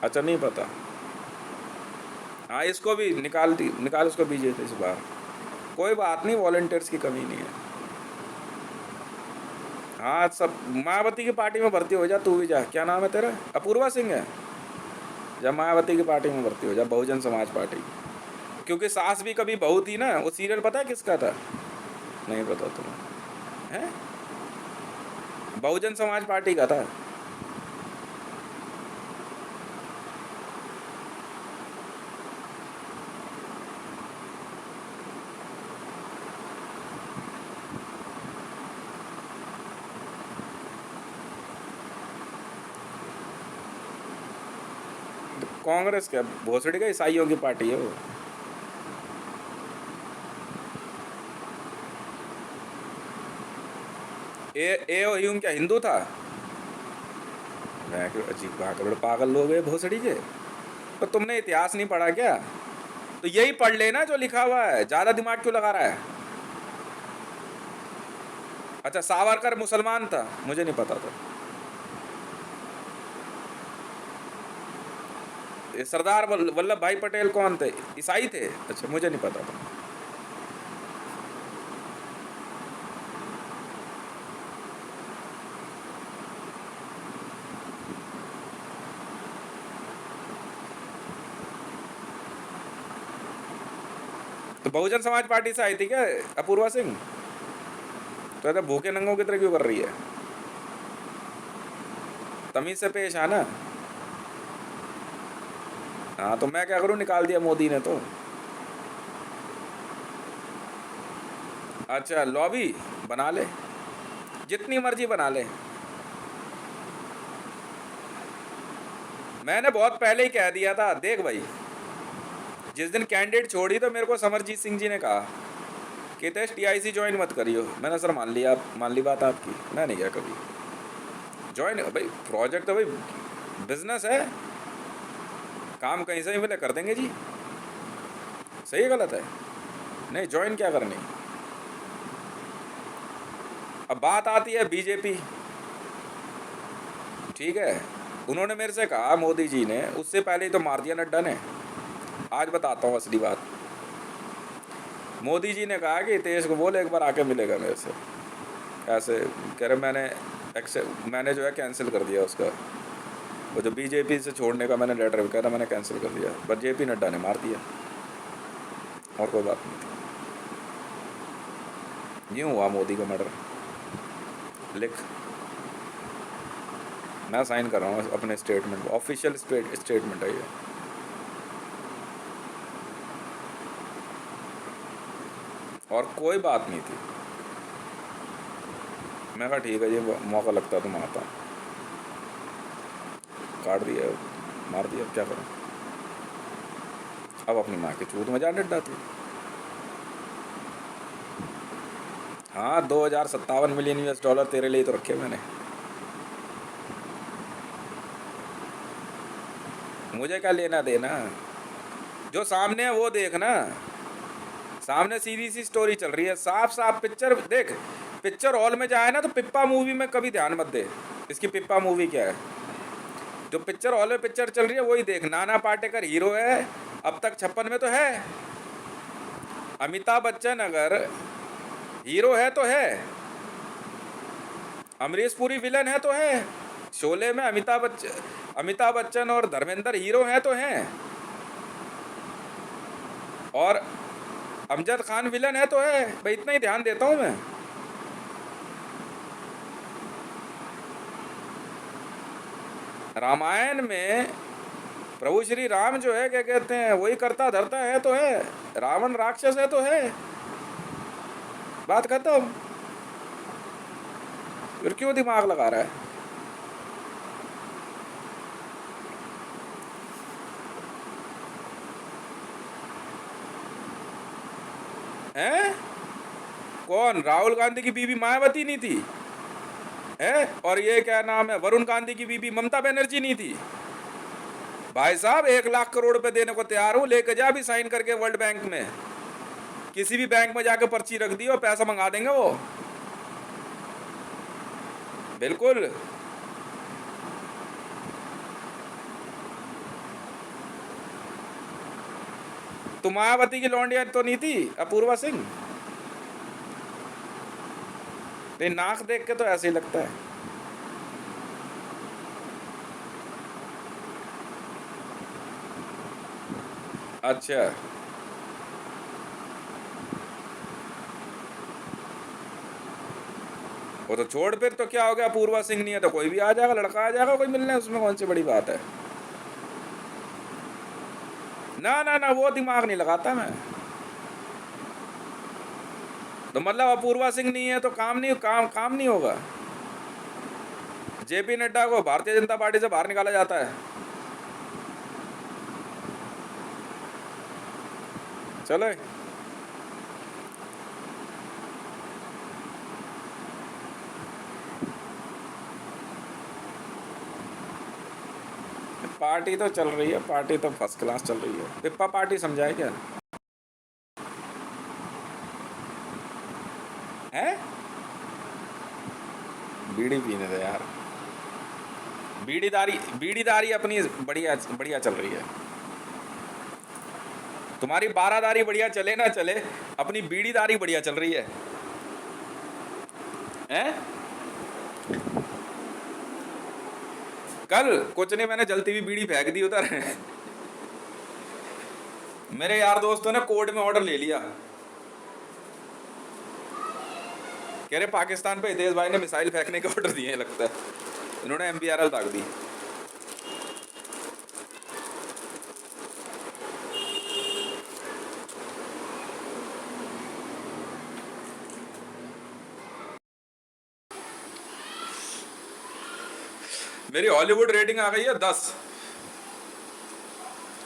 अच्छा नहीं पता। हाँ, इसको भी निकाल उसको बीजेपी इस बार। कोई बात नहीं, वॉलंटियर्स की कमी नहीं है। हाँ, सब मायावती की पार्टी में भर्ती हो जा, तू भी जा। क्या नाम है तेरा? अपूर्वा सिंह है? जब मायावती की पार्टी में भर्ती हो जा, बहुजन समाज पार्टी। क्योंकि सास भी कभी बहू थी ना, वो सीरियल पता है किसका था? नहीं पता तुम्हें? है, बहुजन समाज पार्टी का था। कांग्रेस क्या भोसड़ी का ईसाइयों की पार्टी है वो। ए ओ ह्यूम क्या हिंदू था? मैं क्यों अजीब बड़े पागल लोग हैं भोसड़ी के। तो तुमने इतिहास नहीं पढ़ा क्या? तो यही पढ़ लेना जो लिखा हुआ है, ज्यादा दिमाग क्यों लगा रहा है? अच्छा, सावरकर मुसलमान था? मुझे नहीं पता था। ये सरदार वल्लभ भाई पटेल कौन थे? ईसाई थे? अच्छा, मुझे नहीं पता था। तो बहुजन समाज पार्टी से आई थी क्या अपूर्वा सिंह? तो ऐसा भूखे नंगों की तरह क्यों कर रही है? तमीज से पेश आना। हाँ, तो मैं क्या करूं, निकाल दिया मोदी ने तो। अच्छा, लॉबी बना ले, जितनी मर्जी बना ले। मैंने बहुत पहले ही कह दिया था, देख भाई, जिस दिन कैंडिडेट छोड़ी तो मेरे को समरजीत सिंह जी ने कहा कि तेज टीआईसी ज्वाइन मत करियो। मैंने सर मान ली बात आपकी, मैं नहीं गया कभी ज्वाइन। भाई प्रोजेक्ट तो भाई बिजनेस है, काम कहीं से भी मिले कर देंगे जी। सही है गलत है? नहीं, ज्वाइन क्या करनी। अब बात आती है बीजेपी, ठीक है, उन्होंने मेरे से कहा, मोदी जी ने, उससे पहले ही तो मार दिया नड्डा ने। आज बताता हूँ असली बात। मोदी जी ने कहा कि हितेश को बोल एक बार आके मिलेगा मेरे से। ऐसे कह रहे, मैंने जो है कैंसिल कर दिया उसका, वो जो बीजेपी से छोड़ने का मैंने लेटर कह रहा, मैंने कैंसिल कर दिया, पर जेपी नड्डा ने मार दिया, और कोई बात नहीं थी। यूँ हुआ मोदी का मर्डर। लिख, मैं साइन कर रहा हूँ अपने स्टेटमेंट, ऑफिशियल स्टेटमेंट है ये। और कोई बात नहीं थी। मैं कहा ठीक है जी, मौका लगता तो मैं आता। काट दिया, मार दिया, अब क्या करूँ। अब अपनी माँ की चूत में जान डर थी। हाँ, 2057 मिलियन US डॉलर तेरे लिए तो रखे मैंने। मुझे क्या लेना देना, जो सामने है वो देखना। सामने सीधी सी स्टोरी चल रही है, साफ साफ पिक्चर देख। पिक्चर हॉल में जाए ना तो पिप्पा मूवी में कभी ध्यान मत दे, इसकी पिप्पा मूवी क्या है। जो पिक्चर हॉल में पिक्चर चल रही है वही देख। नाना पाटेकर हीरो है, अब तक 56 में तो है। अमिताभ बच्चन अगर हीरो है तो है, अमरीश पुरी विलन है तो है। शोले में अमिताभ बच्चन और धर्मेंद्र हीरो हैं तो हैं, और अमजद खान विलन है तो है। भाई इतना ही ध्यान देता हूं मैं। रामायण में प्रभु श्री राम जो है, क्या कहते हैं, वही करता धरता है तो है। रावण राक्षस है तो है, बात खत्म। फिर क्यों दिमाग लगा रहा है? हैं? कौन? राहुल गांधी की बीवी मायावती नहीं थी है? और ये क्या नाम है, वरुण गांधी की बीवी ममता बनर्जी नहीं थी? भाई साहब, 1 लाख करोड़ रुपए देने को तैयार हूं, लेके जा भी साइन करके वर्ल्ड बैंक में। किसी भी बैंक में जाकर पर्ची रख दी और पैसा मंगा देंगे वो, बिल्कुल। तो मायावती की लौंडिया तो नहीं थी अपूर्वा सिंह? नाक देख के तो ऐसे ही लगता है। अच्छा, वो तो छोड़, फिर तो क्या हो गया, अपूर्वा सिंह नहीं है तो कोई भी आ जाएगा, लड़का आ जाएगा कोई मिलने, उसमें कौन सी बड़ी बात है। ना ना ना, वो दिमाग नहीं लगाता मैं। तो मतलब अपूर्वा सिंह नहीं है तो काम नहीं होगा। जेपी नड्डा को भारतीय जनता पार्टी से बाहर निकाला जाता है। चले। पार्टी तो चल रही है, पार्टी तो फर्स्ट क्लास चल रही है। पिप्पा पार्टी समझाए क्या है? बीड़ी पीने दे यार। बीड़ीदारी अपनी बढ़िया बढ़िया चल रही है। तुम्हारी बारादारी बढ़िया चले ना चले, अपनी बीड़ीदारी बढ़िया चल रही है। हैं? कल कुछ नहीं, मैंने जलती हुई बीड़ी फेंक दी उधर। मेरे यार दोस्तों ने कोर्ट में ऑर्डर ले लिया, कह रहे पाकिस्तान पे हितेश भाई ने मिसाइल फेंकने के ऑर्डर दिए हैं, लगता है इन्होंने MPRL दाग दी। मेरी हॉलीवुड रेटिंग आ गई है 10।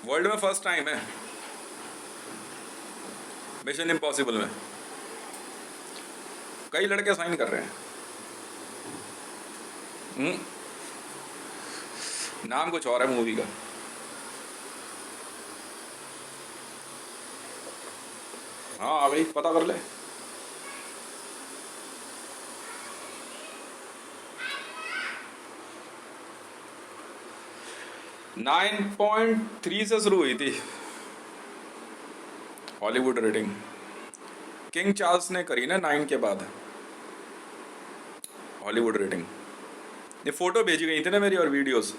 वर्ल्ड में फर्स्ट टाइम है मिशन इम्पॉसिबल में। कई लड़के साइन कर रहे हैं। नाम कुछ और है मूवी का। हाँ आ गई, पता कर ले। नाइन 9.3 से शुरू हुई थी हॉलीवुड रेटिंग। किंग चार्ल्स ने करी ना 9 के बाद हॉलीवुड रेटिंग। ये फोटो भेजी गई थी ना मेरी, और वीडियोस।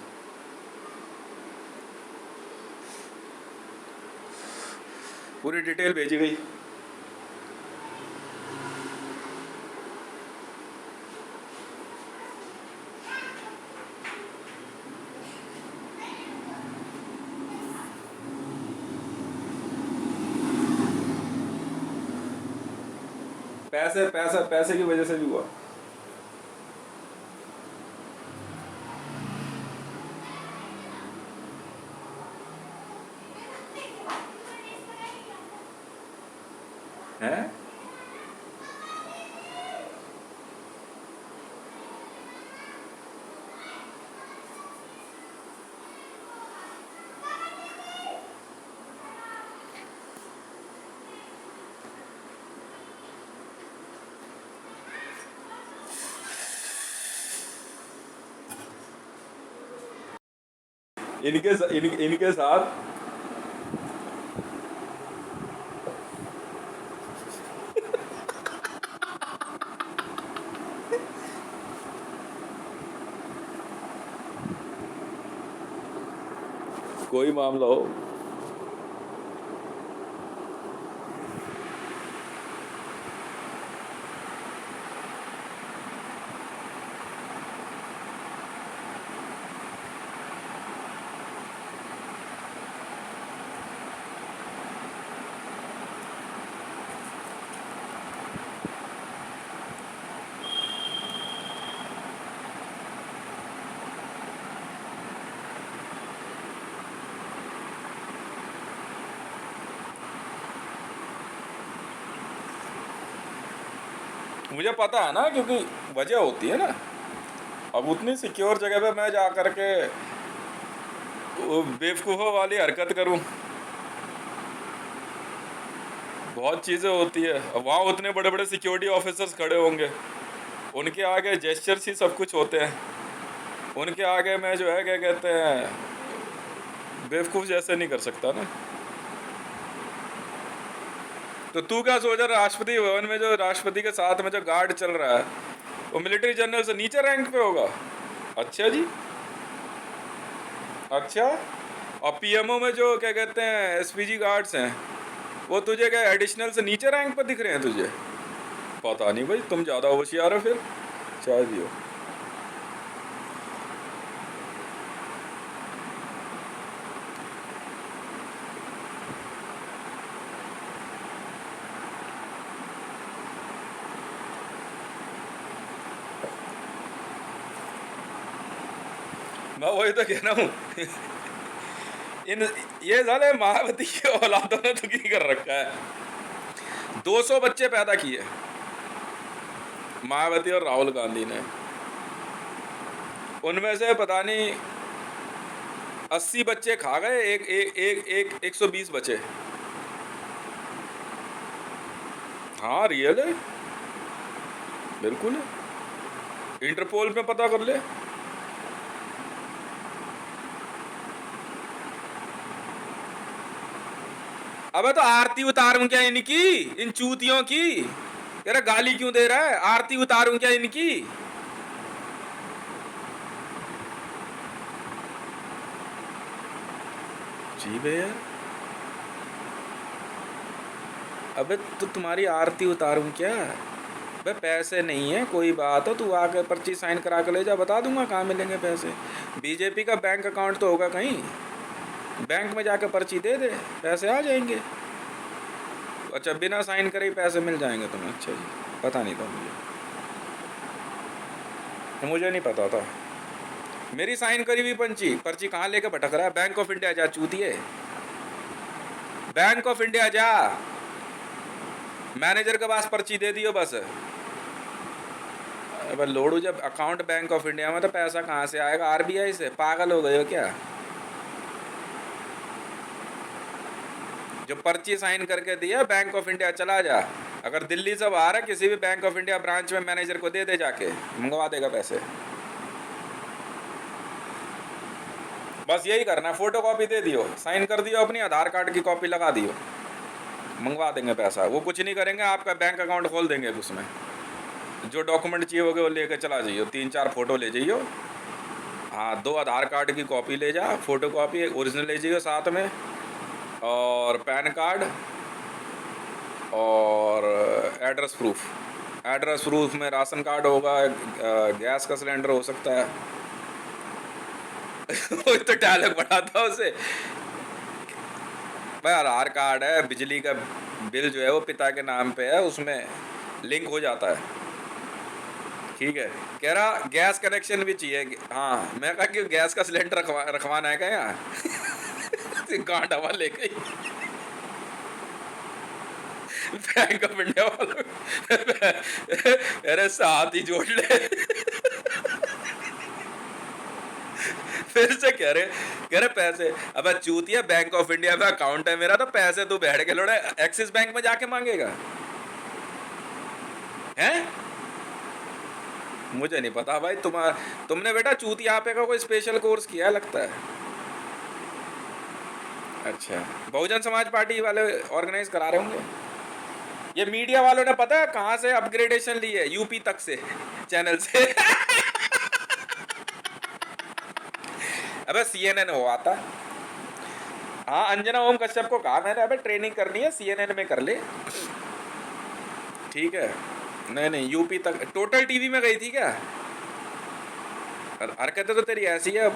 पूरी डिटेल भेजी गई। पैसे की वजह से भी हुआ। है इनके साथ कोई मामला हो। मुझे पता है ना, क्योंकि वजह होती है ना। अब उतनी सिक्योर जगह पे मैं जा करके बेवकूफ़ों वाली हरकत करूं, बहुत चीज़ें होती है। अब वहाँ उतने बड़े बड़े सिक्योरिटी ऑफिसर्स खड़े होंगे, उनके आगे जेस्चर्स ही सब कुछ होते हैं। उनके आगे मैं जो है क्या कहते हैं बेवकूफ़ जैसे नहीं कर सकता ना। तो तू क्या सोच रहा, राष्ट्रपति भवन में जो राष्ट्रपति के साथ में जो गार्ड चल रहा है वो मिलिट्री जनरल से नीचे रैंक पे होगा? अच्छा जी, अच्छा। और PMO में जो क्या कहते हैं SPG गार्ड्स हैं, वो तुझे क्या एडिशनल से नीचे रैंक पर दिख रहे हैं तुझे? पता नहीं भाई, तुम ज़्यादा होशियार हो फिर। चाय दियो। मैं वही तो कह रहा हूँ। इन ये साले मायावती के औलादों ने दुखी कर रखा है। 200 बच्चे पैदा किए मायावती और राहुल गांधी ने, उनमें से पता नहीं 80 बच्चे खा गए, एक एक एक एक 120 बचे। हाँ रियल है, बिल्कुल है, इंटरपोल में पता कर ले। अबे तो आरती उतारूं क्या इनकी, इन चूतियों की? तेरा गाली क्यों दे रहा है? आरती उतारूं क्या इनकी? जी भैया, अबे तो तुम्हारी आरती उतारूं क्या? बे पैसे नहीं है, कोई बात हो तू आके पर्ची साइन करा के ले जा, बता दूंगा कहाँ मिलेंगे पैसे। बीजेपी का बैंक अकाउंट तो होगा कहीं, बैंक में जाके पर्ची दे दे, पैसे आ जाएंगे। अच्छा बिना साइन करे ही पैसे मिल जाएंगे तुम्हें? अच्छा जी, पता नहीं था मुझे नहीं पता था। मेरी साइन करी हुई पर्ची पर्ची कहाँ लेके भटक रहा है? बैंक ऑफ इंडिया जा चूतिए, बैंक ऑफ इंडिया जा, मैनेजर के पास पर्ची दे दियो बस। अब लोडू जब अकाउंट बैंक ऑफ इंडिया में तो पैसा कहाँ से आएगा? आरबीआई से? पागल हो गए हो क्या? जो पर्ची साइन करके दिया बैंक ऑफ इंडिया, चला जा, अगर दिल्ली से बाहर है किसी भी बैंक ऑफ इंडिया ब्रांच में मैनेजर को दे दे, जाके मंगवा देगा पैसे। बस यही करना, फोटो कॉपी दे दियो, साइन कर दियो, अपनी आधार कार्ड की कॉपी लगा दियो, मंगवा देंगे पैसा। वो कुछ नहीं करेंगे, आपका बैंक अकाउंट खोल देंगे, उसमें जो डॉक्यूमेंट चाहिए होगे वो लेके चला जाइयो, 3-4 फोटो ले जाइयो। हाँ 2 आधार कार्ड की कॉपी ले जा, फोटो कॉपी एक ओरिजिनल ले जाइयो साथ में, और पैन कार्ड और एड्रेस प्रूफ में राशन कार्ड होगा, गैस का सिलेंडर हो सकता है। वो तो डायलॉग बढ़ाता उसे, भाई आधार कार्ड है, बिजली का बिल जो है वो पिता के नाम पे है, उसमें लिंक हो जाता है, ठीक है। कह रहा गैस कनेक्शन भी चाहिए। हाँ मैं कहा कि गैस का सिलेंडर रखवाना है क्या यहाँ? गांड हवा ले गई बैंक ऑफ इंडिया वालों। अरे साथ ही जोड़ ले। फिर से कह रहे पैसे। अब चूतिया, बैंक ऑफ इंडिया में अकाउंट है मेरा, तो पैसे तू बैठ के लोड़ा एक्सिस बैंक में जाके मांगेगा हैं? मुझे नहीं पता भाई, तुमने बेटा चूतिया पे का कोई स्पेशल कोर्स किया लगता है। अच्छा, बहुजन समाज पार्टी वाले ऑर्गेनाइज करा रहे होंगे। ये मीडिया वालों ने पता है कहाँ से अपग्रेडेशन ली है? यूपी तक से, चैनल से। अबे CNN हो आता। हाँ अंजना ओम कश्यप को कहा मैंने, अबे ट्रेनिंग करनी है CNN में कर ले, ठीक है। नहीं यूपी तक, टोटल टीवी में गई थी क्या? हरकतें तो तेरी ऐसी है,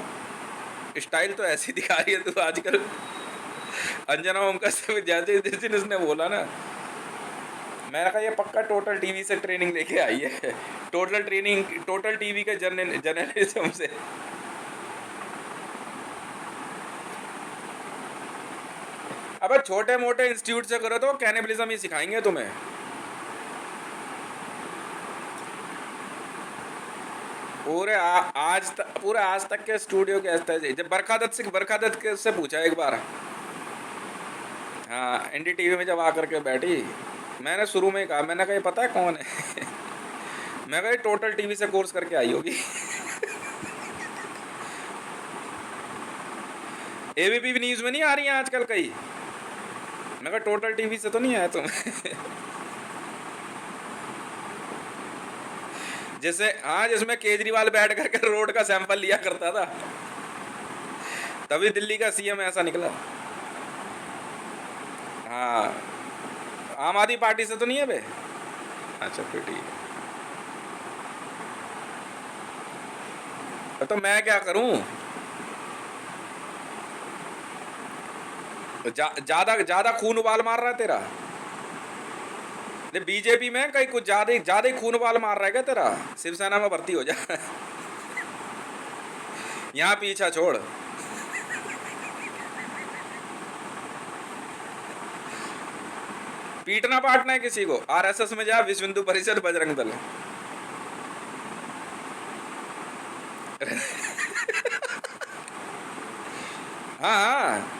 स्टाइल तो ऐसी दिखा रही है तू आजकल। अंजना ओम कश्यप जैसे जिस दिन उसने बोला ना, मैंने कहा ये पक्का टोटल टीवी से ट्रेनिंग लेके आई है। टोटल टीवी के जर्नलिज्म से। अब छोटे मोटे इंस्टीट्यूट से करो तो कैनिबलिज्म ही सिखाएंगे तुम्हें। पूरे आज तक के स्टूडियो के ऐसे, जब बरखा दत्त से पूछा एक बार, हाँ NDTV में जब आकर के बैठी, मैंने शुरू में कहा, मैंने कहा ये पता है कौन है? मैं कहा टोटल टीवी से कोर्स करके आई होगी। ABP न्यूज में नहीं आ रही है आजकल कई? मैं कहा टोटल टीवी से तो नहीं आया तुम? जैसे हाँ, जिसमें केजरीवाल बैठ करके रोड का सैंपल लिया करता था, तभी दिल्ली का CM ऐसा निकला। हाँ आम आदमी पार्टी से तो नहीं है बे? अच्छा फिर ठीक है। तो मैं क्या करूं? ज्यादा खून उबाल मार रहा है तेरा? बीजेपी में कहीं कुछ ज्यादा ही खून उबाल मार रहा है क्या तेरा? शिवसेना में भर्ती हो जा। यहाँ पीछा छोड़। पीटना पाटना है किसी को, आरएसएस में जा, विश्व हिंदू परिषद, बजरंग दल। हाँ हाँ।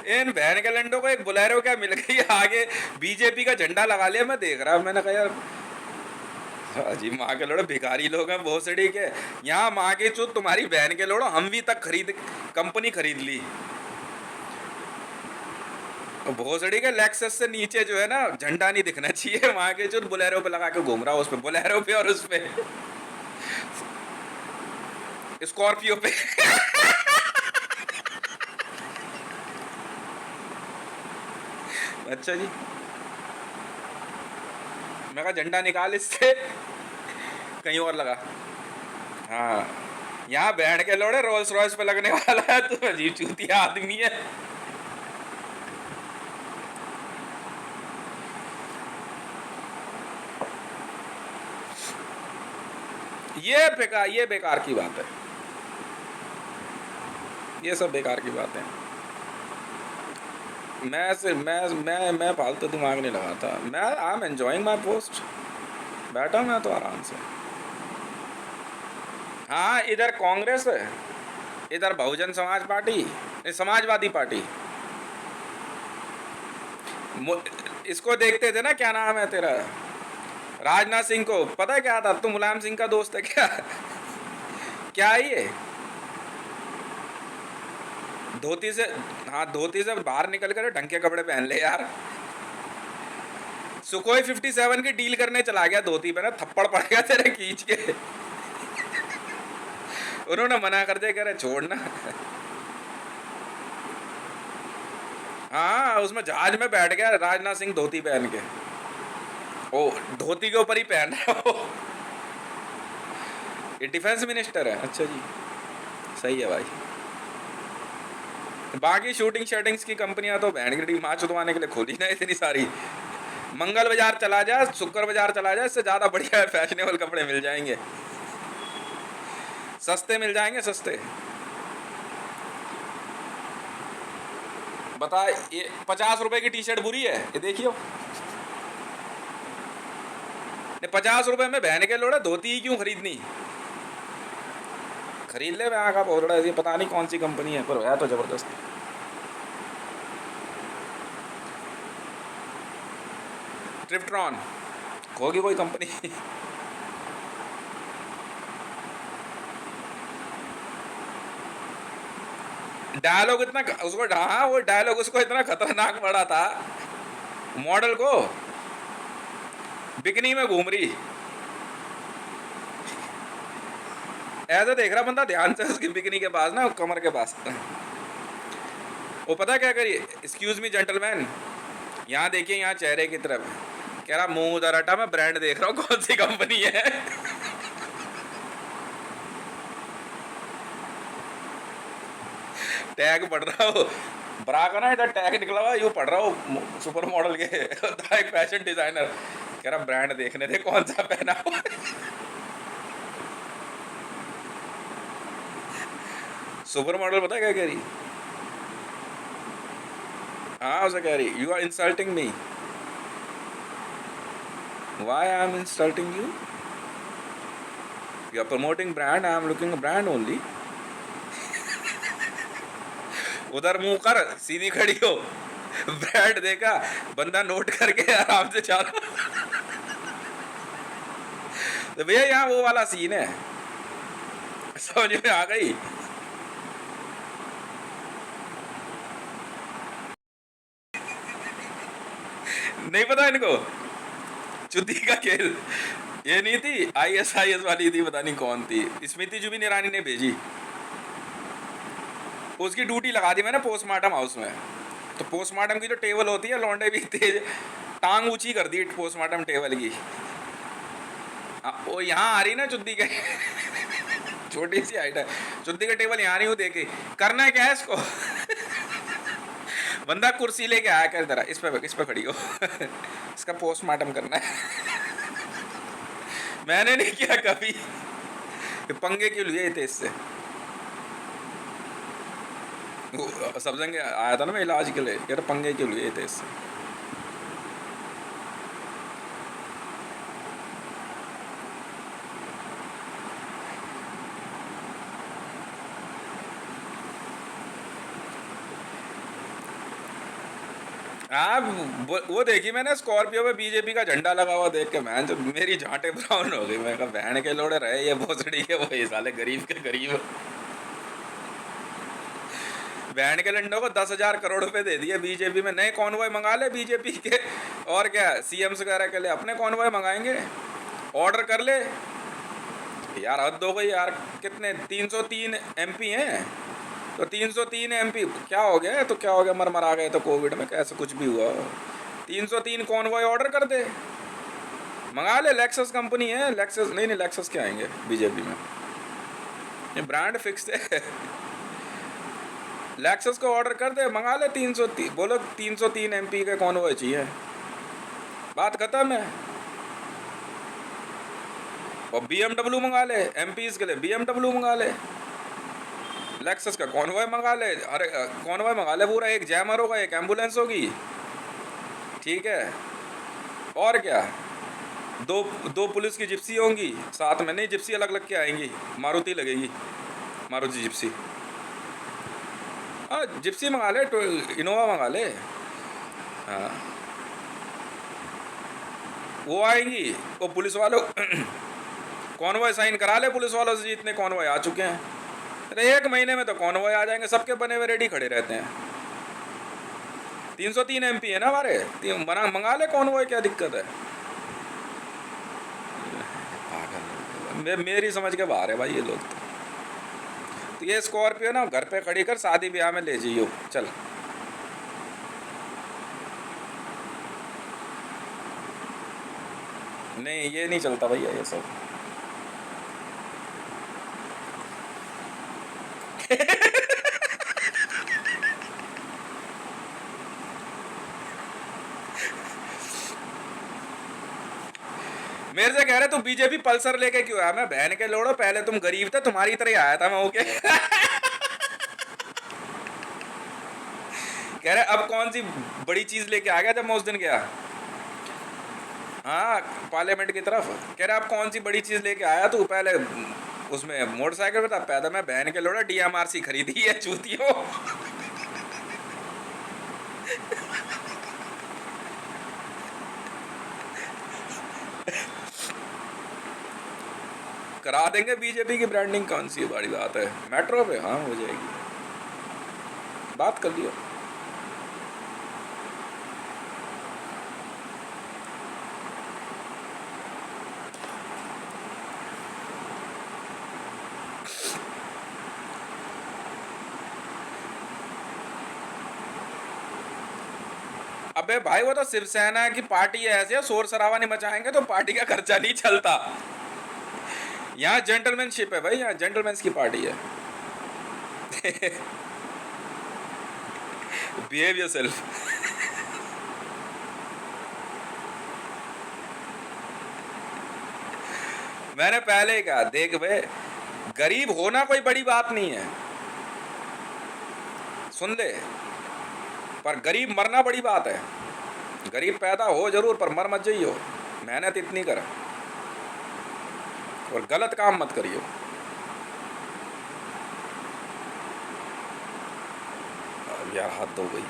इन बहन के लंडों को एक बुलेरो क्या मिल गई आगे, बीजेपी का झंडा लगा लिया, मैं देख रहा, मैंने कहा यार अजी माँ के लोड़ो भिखारी लोग हैं भोसड़ी के। यहाँ माँ की चूत तुम्हारी बहन के लोड़ो, हम भी तक खरीद, कंपनी खरीद ली भोसड़ी के। लेक्सस से नीचे जो है ना झंडा नहीं दिखना चाहिए, वहां के चूत बुलेरो पे लगा के घूम रहा, उस पे बुलेरो पे और उस पे स्कॉर्पियो पे। अच्छा जी, मैं कहा झंडा निकाल इससे, कहीं और लगा। हाँ, यहाँ बैठ के लोड़े रोल्स रॉयस पे लगने वाला है, तू अजीब चूतिया आदमी है। ये बेकार की बात है, ये सब बेकार की बात है। मैं फालतू दिमाग नहीं लगाता, मैं I am enjoying my post, बैठा मैं तो आराम से। हाँ, इधर कांग्रेस है, इधर बहुजन समाज पार्टी, समाजवादी पार्टी। इसको देखते थे ना, क्या नाम है तेरा, राजनाथ सिंह को, पता है क्या था, तू मुलायम सिंह का दोस्त है क्या? क्या है ये धोती से, हाँ धोती से बाहर निकल कर ढंग के कपड़े पहन ले यार। सुकोई 57 की डील करने चला गया धोती पे ना, थप्पड़ पड़ गया तेरे खींच के। उन्होंने मना कर दिया, कह रहे छोड़ना। हाँ, उसमें जहाज में बैठ गया राजनाथ सिंह धोती पहन के, ओ धोती के ऊपर ही पहन रहा हो। ये डिफेंस मिनिस्टर है। अच्छा जी, सही है भाई। बाकी शूटिंग शूटिंग्स की कंपनियां तो बैंड की माँ चुदवाने के लिए खोली ना इतनी सारी। मंगल बाजार चला जा, शुक्र बाजार चला जा, इससे ज़्यादा बढ़िया फैशनेबल कपड़े मिल जाएंगे, सस्ते मिल जाएंगे, सस्ते। बता, ये 50 रुपए की टी शर्ट बुरी है, ये देखियो, 50 रुपए में बहन के लोड़ा धोती ही क्यों खरीदनी, खरीद ले। मैं आका बहुत बड़ा, पता नहीं कौन सी कंपनी है, पर है तो जबरदस्त। ट्रिप्ट्रॉन होगी कोई कंपनी। डायलॉग इतना उसको, हाँ वो डायलॉग उसको इतना खतरनाक पड़ा था, मॉडल को बिकनी में घूम रही, ऐसा देख रहा बंदा ध्यान से उसकी बिकनी के पास ना, कमर के पास। वो पता क्या करिए, एक्सक्यूज मी जेंटलमैन, यहाँ देखिए, यहाँ चेहरे की तरफ, कह रहा मुंह उधर हटा, मैं ब्रांड देख रहा हूँ कौन सी कंपनी है। टैग पढ़ रहा हो, ब्रा का ना इधर टैग निकला हुआ, यूँ पढ़ रहा हो सुपर मॉडल के। एक फैशन डिजाइनर कह रहा ब्रांड देखने दे कौन सा पहना हो। सुपर मॉडल पता क्या कह रही, हाँ उसे कह रही, you are insulting me, why I am insulting you, you are promoting brand, I am looking brand only. उधर मुंह कर, सीधी खड़ी हो, ब्रांड देखा, बंदा नोट करके आराम से चला। तो भैया यहाँ वो वाला सीन है, समझ में आ गई। नहीं पता इनको, चुद्दी का खेल। ये नहीं थी ISIS वाली थी, पता नहीं कौन थी, स्मृति जुबिन ईरानी ने भेजी, उसकी ड्यूटी लगा दी मैंने पोस्टमार्टम हाउस में। तो पोस्टमार्टम की जो टेबल होती है, लौंडे भी तेज, टांग ऊंची कर दी पोस्टमार्टम टेबल की। वो यहाँ आ रही ना चुद्दी के, छोटी सी हाइट है, चुद्दी का टेबल यहाँ नहीं हूँ, देखे करना है क्या है इसको। बंदा कुर्सी लेके आया कर, जरा इस पे खड़ी हो। इसका पोस्टमार्टम करना है। मैंने नहीं किया कभी। ये पंगे क्यों लिए थे इससे? सब जगह आया था ना मैं इलाज के लिए, यार पंगे क्यों लिए थे इससे? हाँ, वो देखी मैंने स्कॉर्पियो पे बीजेपी का झंडा लगा हुआ देख के, मैं तो मेरी झांटे ब्राउन हो गई। मैं कहा बहन के लोड़े रहे ये भोसड़ी के, वो ये साले गरीब के गरीब। बहन के लंडों को 10,000 करोड़ रुपए दे दिए बीजेपी में। नए कॉन्वॉय मंगा ले बीजेपी के, और क्या सीएम्स वगैरह के लिए अपने कॉन्वॉय मंगाएंगे, ऑर्डर कर ले। यार हद हो गई यार। कितने 303 एमपी हैं, तो 303 एमपी क्या हो गया? तो क्या हो गया, मर आ गए तो कोविड में, कैसे कुछ भी हुआ? 303 कॉन्वॉय ऑर्डर कर दे, मंगा ले। लेक्सस कंपनी है, लेक्सस नहीं लेक्सस के आएंगे बीजेपी में, ये ब्रांड फिक्स है। लेक्सस को ऑर्डर कर दे, मंगा ले 303, बोलो 303 एमपी के कॉन्वॉय चाहिए, बात खत्म है। और BMW मंगा ले, एमपीज के लिए BMW मंगा ले, लेक्सस का कॉन्वॉय मंगा ले। अरे कॉन्वॉय मंगा ले पूरा, एक जैमर होगा, एक एम्बुलेंस होगी, ठीक है, और क्या, दो दो पुलिस की जिप्सी होंगी साथ में। नहीं, जिप्सी अलग अलग के आएंगी, मारुति लगेगी, मारुति जिप्सी। हाँ जिप्सी मंगा ले, इनोवा मंगा ले। हाँ वो आएंगी, वो पुलिस वालों कॉन्वॉय साइन करा ले पुलिस वालों से, जितने कॉन्वॉय आ चुके हैं। अरे 1 महीने में तो कॉन्वॉय आ जाएंगे, सबके बने हुए रेडी खड़े रहते हैं। 303 एमपी है ना हमारे, मंगा ले कॉन्वॉय, क्या दिक्कत है? पागल, मेरी समझ के बाहर है भाई ये लोग। तो ये स्कॉर्पियो ना घर पे खड़ी कर, शादी ब्याह में ले जाइयो चल। नहीं ये नहीं चलता भैया ये सब। मेरे से कह रहे तू बीजेपी पल्सर लेके क्यों आया? मैं बहन के लोड़ो, पहले तुम गरीब थे, तुम्हारी तरह ही आया था मैं, ओके। कह रहे अब कौन सी बड़ी चीज लेके आ गया जब मैं उस दिन गया, हाँ पार्लियामेंट की तरफ। कह रहे अब कौन सी बड़ी चीज लेके आया तू? पहले उसमें मोटरसाइकिल पे था, पैदा मैं बहन के लोड़ा DMRC खरीदी है चूतियों। करा देंगे बीजेपी की ब्रांडिंग, कौन सी बड़ी बात है? मेट्रो पे हाँ हो जाएगी, बात कर लियो। अबे भाई वो तो शिवसेना की पार्टी है, ऐसे शोर शराबा नहीं मचाएंगे तो पार्टी का खर्चा नहीं चलता। यहाँ जेंटलमैनशिप है भाई, यहाँ जेंटलमैन की पार्टी है। Behave yourself. मैंने पहले ही कहा देख भाई, गरीब होना कोई बड़ी बात नहीं है, सुन ले, पर गरीब मरना बड़ी बात है। गरीब पैदा हो जरूर, पर मर मत जाइयो। मेहनत इतनी कर और गलत काम मत करियो। यार हद हो गई।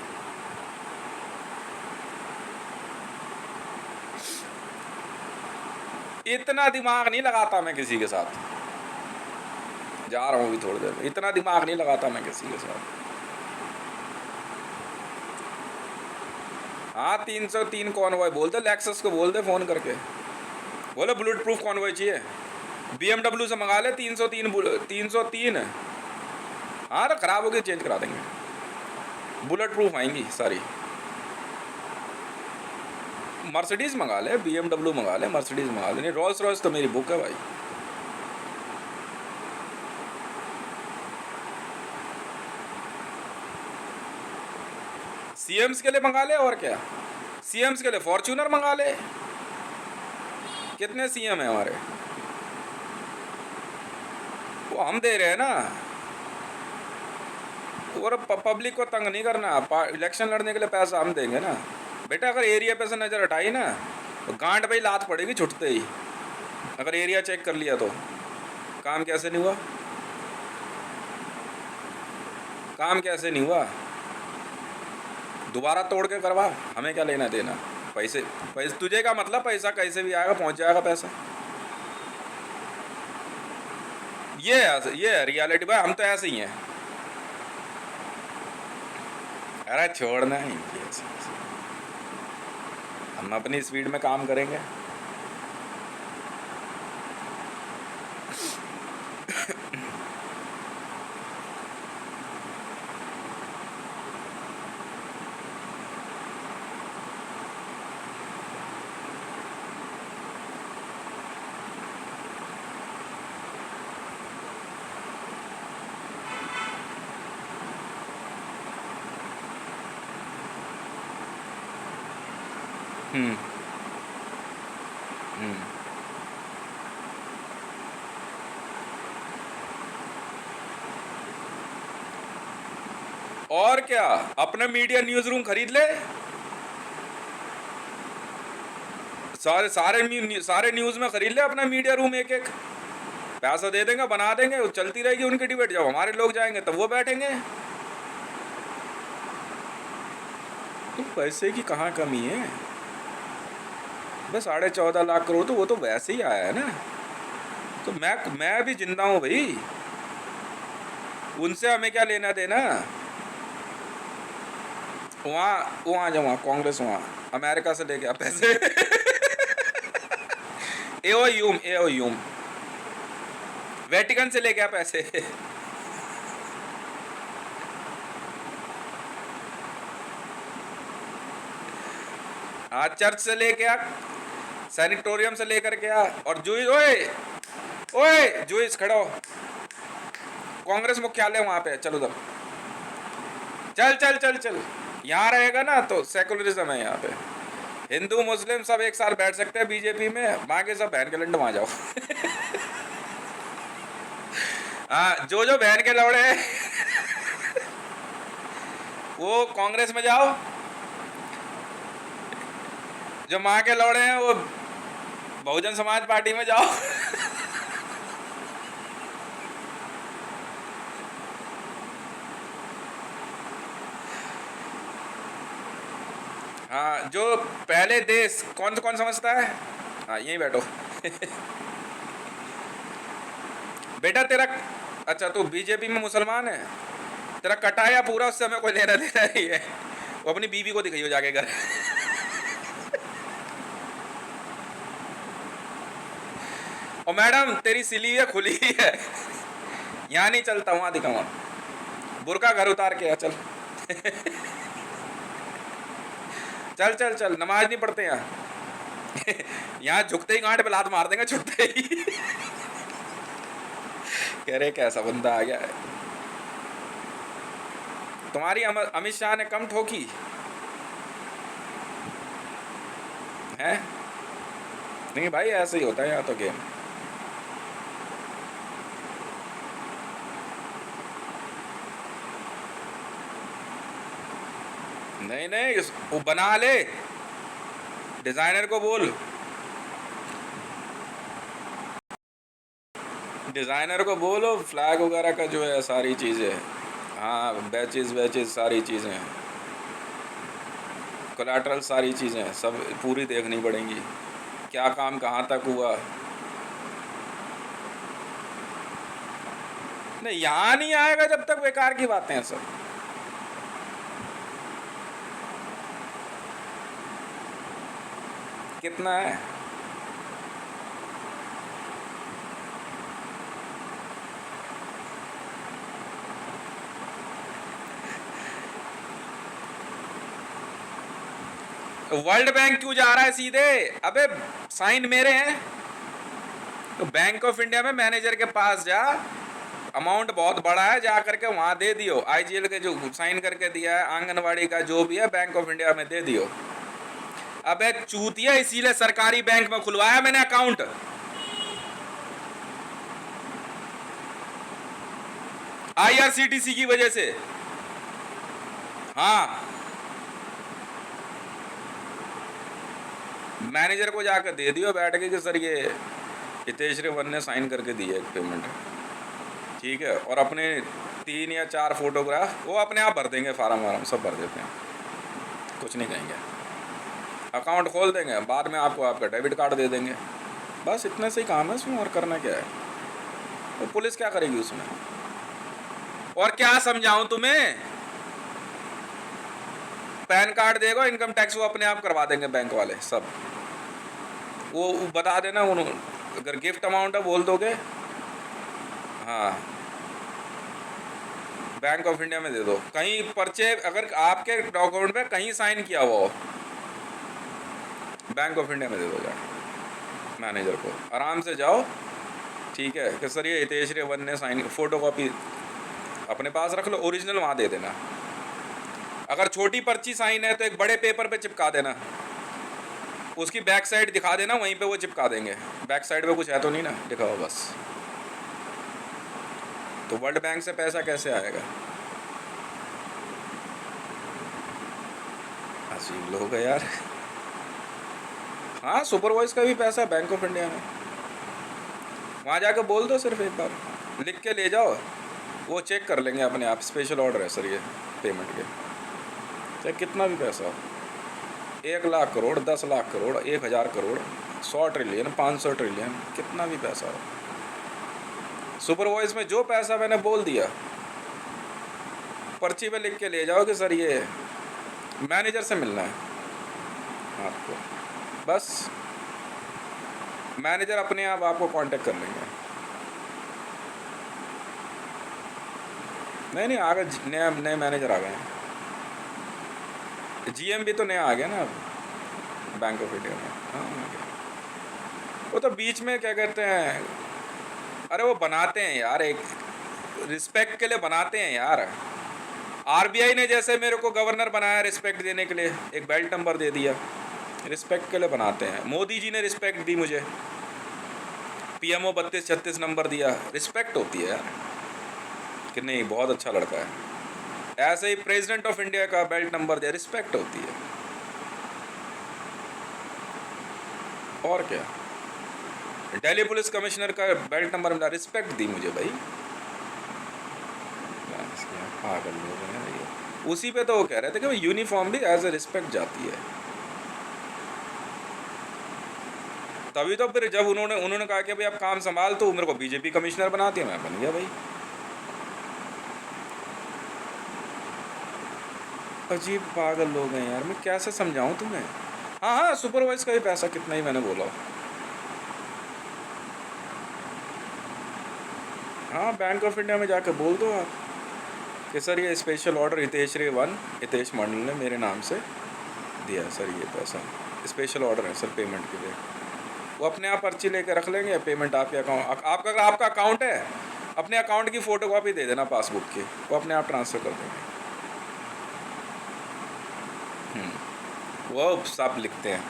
इतना दिमाग नहीं लगाता मैं किसी के साथ, जा रहा हूँ अभी थोड़ी देर में। इतना दिमाग नहीं लगाता मैं किसी के साथ। हाँ 303 कॉन्वॉय बोल दे, लेक्सस को बोल दे फोन करके, बोले बुलेट प्रूफ कॉन्वॉय चाहिए, BMW से मंगा ले 303। हाँ तो खराब हो गई चेंज करा देंगे, बुलेट प्रूफ आएंगी सारी। मर्सिडीज मंगा ले, BMW मंगा ले, मर्सिडीज मंगा ले। नहीं रोल्स रॉयस तो मेरी बुक है भाई। सीएम्स के लिए मंगा ले, और क्या, सीएम्स के लिए फॉर्च्यूनर मंगा ले। कितने सीएम है हमारे, वो हम दे रहे हैं ना। और पब्लिक को तंग नहीं करना, इलेक्शन लड़ने के लिए पैसा हम देंगे ना। बेटा अगर एरिया पे से नज़र हटाई ना तो गांड पे ही लात पड़ेगी छुटते ही। अगर एरिया चेक कर लिया तो काम कैसे नहीं हुआ, काम कैसे नहीं हुआ। दोबारा तोड़ के करवा, हमें क्या लेना देना। पैसे पैसे तुझे का मतलब, पैसा कैसे भी आएगा, पहुंच जाएगा पैसा। ये है रियलिटी भाई, हम तो ऐसे ही हैं। अरे छोड़ना ही, हम अपनी स्पीड में काम करेंगे। हम्म हम्म और क्या, अपना मीडिया न्यूज रूम खरीद ले। सारे न्यूज में खरीद ले अपना मीडिया रूम, एक एक पैसा दे देंगे, बना देंगे, वो चलती रहेगी उनकी डिबेट। जब हमारे लोग जाएंगे तब वो बैठेंगे। तो पैसे की कहाँ कमी है। बस 14.5 लाख तो वो तो वैसे ही आया है ना। तो मैं भी जिंदा हूँ भाई, उनसे हमें क्या लेना देना। वहाँ जाऊँ कांग्रेस, वहाँ अमेरिका से लेके आ पैसे। एओ यूम वेटिकन से लेके आ पैसे। हाँ, चर्च से लेके आ, सैनिटोरियम से लेकर के आ। और जूइस, ओए जूइस खड़ा हो, कांग्रेस मुख्यालय वहां पे, चलो उधर, चल चल चल चल। यहाँ रहेगा ना तो सेकुलरिज्म है यहाँ पे, हिंदू मुस्लिम सब एक साथ बैठ सकते हैं बीजेपी में। बाकी सब बहन के लंड वहां जाओ। हाँ, जो बहन के लौड़े हैं वो कांग्रेस में जाओ, जो माँ के लौड़े हैं वो बहुजन समाज पार्टी में जाओ। हाँ, जो पहले देश कौन समझता है, हाँ यहीं बैठो। बेटा तेरा, अच्छा तू बीजेपी में मुसलमान है, तेरा कटाया पूरा, उससे हमें कोई लेना देना नहीं है। वो अपनी बीवी को दिखाइयो जाके घर। और मैडम तेरी सिली है, खुली है, यहाँ नहीं चलता, वहां दिखाऊंगा। बुर्का घर उतार के आ, चल। चल चल चल, नमाज नहीं पढ़ते यहाँ। यहाँ झुकते ही गांड पे लात मार देंगे, झुकते ही। कह रहे कैसा बंदा आ गया है। तुम्हारी अमित शाह ने कम ठोकी है। नहीं भाई, ऐसे ही होता है यहाँ तो गेम। नहीं वो बना ले, डिजाइनर को बोल, डिजाइनर को बोलो फ्लैग वगैरह का जो है सारी चीजें, हाँ बैचेज सारी चीजें, कोलैटरल सारी चीजें सब पूरी देखनी पड़ेंगी, क्या काम कहाँ तक हुआ। नहीं, यहाँ नहीं आएगा जब तक बेकार की बातें हैं सब। कितना है, वर्ल्ड बैंक क्यों जा रहा है सीधे। अबे साइन मेरे हैं तो बैंक ऑफ इंडिया में मैनेजर के पास जा, अमाउंट बहुत बड़ा है, जा करके वहाँ दे दियो। आईजीएल के जो साइन करके दिया है, आंगनवाड़ी का जो भी है, बैंक ऑफ इंडिया में दे दियो। अबे चूतिया, इसीलिए सरकारी बैंक में खुलवाया मैंने अकाउंट। आईआरसीटीसी की वजह से। हाँ, मैनेजर को जाकर दे दियो बैठ के कि सर ये हितेश रेवन ने साइन करके दी है एक पेमेंट, ठीक है, और अपने 3 या 4 फोटोग्राफ वो अपने आप भर देंगे, फार्म वार्म सब भर देते हैं, कुछ नहीं कहेंगे, अकाउंट खोल देंगे, बाद में आपको आपका डेबिट कार्ड दे देंगे। बस इतने से ही काम है उसमें, और करना क्या है। तो पुलिस क्या करेगी उसमें, और क्या समझाऊं तुम्हें। पैन कार्ड देगा, इनकम टैक्स वो अपने आप करवा देंगे बैंक वाले सब। वो बता देना, अगर गिफ्ट अमाउंट है बोल दोगे, हाँ बैंक ऑफ इंडिया में दे दो। कहीं पर्चे अगर आपके डॉक्यूमेंट पे कहीं साइन किया हुआ हो, बैंक ऑफ इंडिया में दे दो जाके मैनेजर को, आराम से जाओ, ठीक है, कि सर ये हितेश रेवन ने साइन, फोटो कॉपी अपने पास रख लो, ओरिजिनल वहाँ दे देना। अगर छोटी पर्ची साइन है तो एक बड़े पेपर पे चिपका देना, उसकी बैक साइड दिखा देना, वहीं पे वो चिपका देंगे। बैक साइड पे कुछ है तो नहीं ना लिखा हुआ, बस। तो वर्ल्ड बैंक से पैसा कैसे आएगा, अजीब लोग है यार। हाँ, सुपरवाइज का भी पैसा बैंक ऑफ इंडिया में, वहाँ जाकर बोल दो, सिर्फ एक बार लिख के ले जाओ, वो चेक कर लेंगे अपने आप। स्पेशल ऑर्डर है सर ये पेमेंट के, चाहे कितना भी पैसा हो, 1 लाख करोड़, 10 लाख करोड़, 1000 करोड़, 100 ट्रिलियन, 500 ट्रिलियन, कितना भी पैसा हो, सुपरवाइज में जो पैसा मैंने बोल दिया, पर्ची पे लिख के ले जाओ कि सर ये मैनेजर से मिलना है आपको, बस मैनेजर अपने आप आपको कांटेक्ट कर लेंगे। नहीं, आ गए नए मैनेजर आ गए हैं, जीएम भी तो नया आ गया ना अब बैंक ऑफ इंडिया में। हाँ, वो तो बीच में क्या कहते हैं, अरे वो बनाते हैं यार, एक रिस्पेक्ट के लिए बनाते हैं यार। आरबीआई ने जैसे मेरे को गवर्नर बनाया रिस्पेक्ट देने के लिए, एक बेल्ट नंबर दे दिया, रिस्पेक्ट के लिए बनाते हैं। मोदी जी ने रिस्पेक्ट दी मुझे, पीएमओ 32-36 नंबर दिया, रिस्पेक्ट होती है यार कि नहीं बहुत अच्छा लड़का है। ऐसे ही प्रेसिडेंट ऑफ इंडिया का बेल्ट नंबर दिया, रिस्पेक्ट होती है। और क्या, दिल्ली पुलिस कमिश्नर का बेल्ट नंबर मिला, रिस्पेक्ट दी मुझे भाई। पागल लोग हैं ये। उसी पे तो वो कह रहे थे कि भाई यूनिफॉर्म भी एज ए रिस्पेक्ट जाती है। तभी तो फिर जब उन्होंने कहा कि भाई आप काम संभाल, तो मेरे को बीजेपी कमिश्नर बना दिया, मैं बन गया भाई। अजीब पागल लोग हैं यार, मैं कैसे समझाऊं तुम्हें। हाँ हाँ, सुपरवाइज का ही पैसा कितना ही मैंने बोला। हाँ, बैंक ऑफ इंडिया में जाकर बोल दो आप कि सर ये स्पेशल ऑर्डर हितेश रेवन, हितेश मंडल ने मेरे नाम से दिया सर, ये पैसा स्पेशल ऑर्डर है सर पेमेंट के लिए। वो अपने आप पर्ची लेके रख लेंगे, पेमेंट आपके अकाउंट, आपका अकाउंट है, अपने अकाउंट की फ़ोटोकॉपी दे देना पासबुक की, वो अपने आप ट्रांसफ़र कर देंगे। वो सब लिखते हैं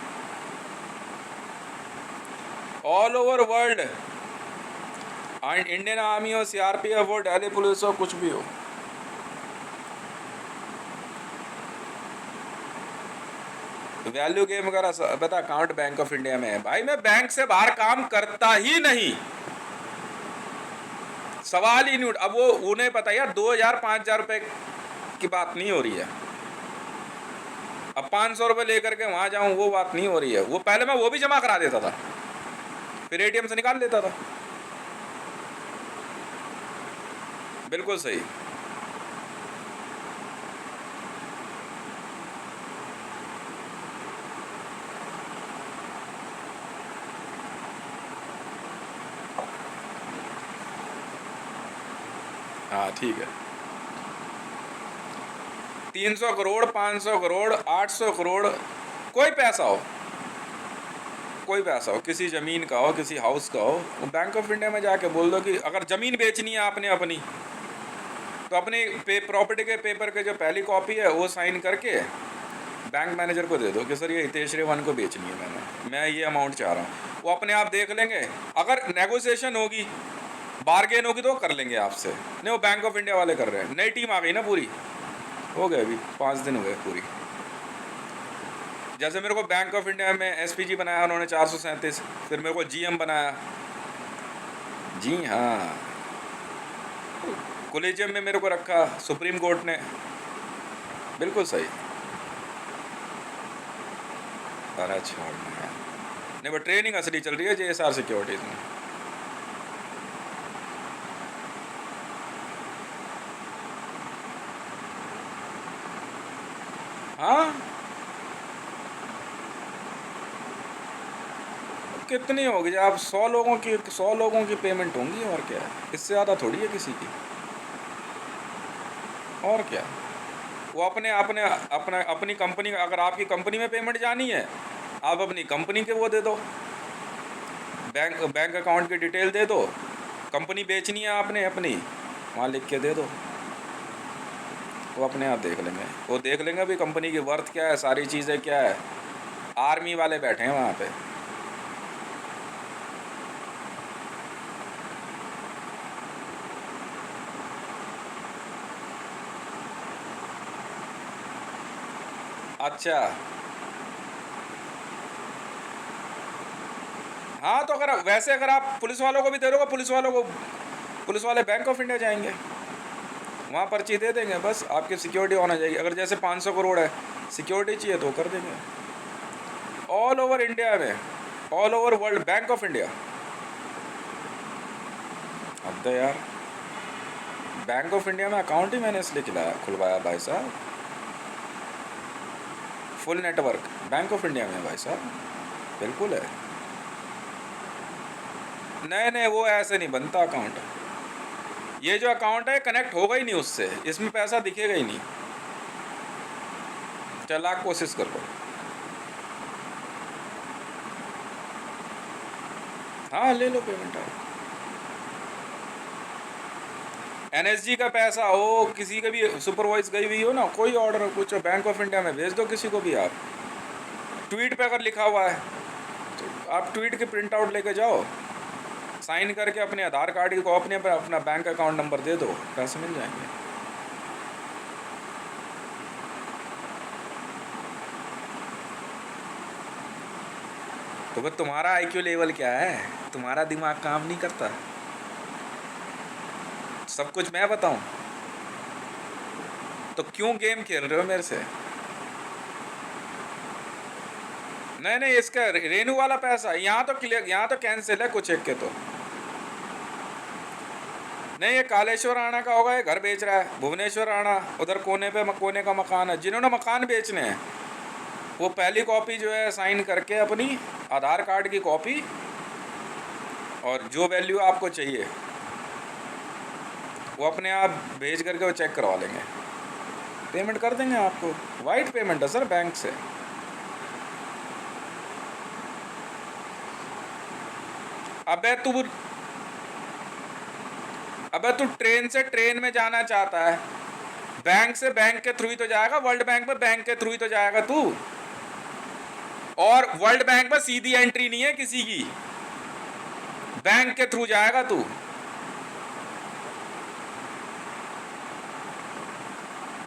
all over world, Indian army हो, सीआरपीएफ हो, दिल्ली पुलिस हो, कुछ भी हो। वैल्यू गेम का बता, अकाउंट बैंक ऑफ इंडिया में है भाई। मैं बैंक से बाहर काम करता ही नहीं, सवाल ही नहीं उठ। अब वो उन्हें पता यार 2000-5000 रुपए की बात नहीं हो रही है, अब 500 रुपये लेकर के वहाँ जाऊँ वो बात नहीं हो रही है। वो पहले मैं वो भी जमा करा देता था, फिर एटीएम से निकाल लेता था। बिल्कुल सही। हाँ ठीक है, 300 करोड़, 500 करोड़, 800 करोड़, कोई पैसा हो, कोई पैसा हो, किसी ज़मीन का हो, किसी हाउस का हो, वो बैंक ऑफ इंडिया में जाके बोल दो कि अगर ज़मीन बेचनी है आपने अपनी, तो अपनी प्रॉपर्टी के पेपर के जो पहली कॉपी है वो साइन करके बैंक मैनेजर को दे दो कि सर ये हितेश रेवान को बेचनी है, मैं ये अमाउंट चाह रहा हूँ। वो अपने आप देख लेंगे, अगर नेगोशिएशन होगी, बार्गेन होगी तो वो कर लेंगे आपसे। नहीं, वो बैंक ऑफ इंडिया वाले कर रहे हैं। नई टीम आ गई ना पूरी, हो गए अभी 5 दिन हुए पूरी। जैसे मेरे को बैंक ऑफ इंडिया में एसपीजी बनाया उन्होंने 437, फिर मेरे को जीएम बनाया। जी हाँ, कोलेजियम में मेरे को रखा सुप्रीम कोर्ट ने। बिल्कुल सही। अरे छोड़ नहीं, वो ट्रेनिंग असली चल रही है जेएसआर सिक्योरिटीज में। हाँ, कितनी होगी? आप 100 लोगों की पेमेंट होंगी, और क्या है, इससे ज़्यादा थोड़ी है किसी की। और क्या, वो अपने अपने अपना अपनी कंपनी, अगर आपकी कंपनी में पेमेंट जानी है, आप अपनी कंपनी के वो दे दो, बैंक अकाउंट की डिटेल दे दो, कंपनी बेचनी है आपने अपनी, वहाँ लिख के दे दो, वो अपने आप देख लेंगे। वो देख लेंगे अभी कंपनी की वर्थ क्या है, सारी चीज़ें क्या है। आर्मी वाले बैठे हैं वहाँ पे। अच्छा, हाँ, तो अगर आप पुलिस वालों को भी दे दोगे, पुलिस वाले बैंक ऑफ इंडिया जाएंगे, वहाँ पर्ची दे देंगे, बस आपकी सिक्योरिटी होना चाहिए। अगर जैसे 500 करोड़ है, सिक्योरिटी चाहिए तो कर देंगे। ऑल ओवर इंडिया में, all over world, bank of India. अब तो यार, बैंक ऑफ इंडिया में अकाउंट ही मैंने इसलिए खुलवाया भाई साहब। Full network bank of India में भाई साहब, बिल्कुल है। नहीं, वो ऐसे नहीं बनता अकाउंट। ये जो अकाउंट है कनेक्ट होगा ही नहीं उससे, इसमें पैसा दिखेगा ही नहीं। चल, लाख कोशिश कर लो। हाँ, ले लो पेमेंट। एनएसजी का पैसा हो, किसी का भी सुपरवाइज गई हुई हो ना, कोई ऑर्डर हो, कुछ बैंक ऑफ इंडिया में भेज दो किसी को भी। आप ट्वीट पे अगर लिखा हुआ है तो आप ट्वीट के प्रिंट आउट लेके जाओ, साइन करके अपने आधार कार्ड की कॉपी पर अपना बैंक अकाउंट नंबर दे दो, पैसे मिल जाएंगे। तो बस तुम्हारा आईक्यू लेवल क्या है? तुम्हारा दिमाग काम नहीं करता? सब कुछ मैं बताऊं? तो क्यों गेम खेल रहे हो मेरे से? नहीं, इसका रेनू वाला पैसा यहाँ तो क्लियर, यहाँ तो कैंसिल है कुछ एक के तो। नहीं, ये कालेश्वर राणा का होगा, ये घर बेच रहा है भुवनेश्वर राणा, उधर कोने पे कोने का मकान है। जिन्होंने मकान बेचने हैं वो पहली कॉपी जो है साइन करके अपनी आधार कार्ड की कॉपी, और जो वैल्यू आपको चाहिए वो अपने आप भेज करके वो चेक करवा लेंगे, पेमेंट कर देंगे आपको। वाइट पेमेंट है सर बैंक से। अबे तू ट्रेन से ट्रेन में जाना चाहता है, बैंक से बैंक के थ्रू ही तो जाएगा, वर्ल्ड बैंक में बैंक के थ्रू ही तो जाएगा तू। और वर्ल्ड बैंक में सीधी एंट्री नहीं है किसी की, बैंक के थ्रू जाएगा तू।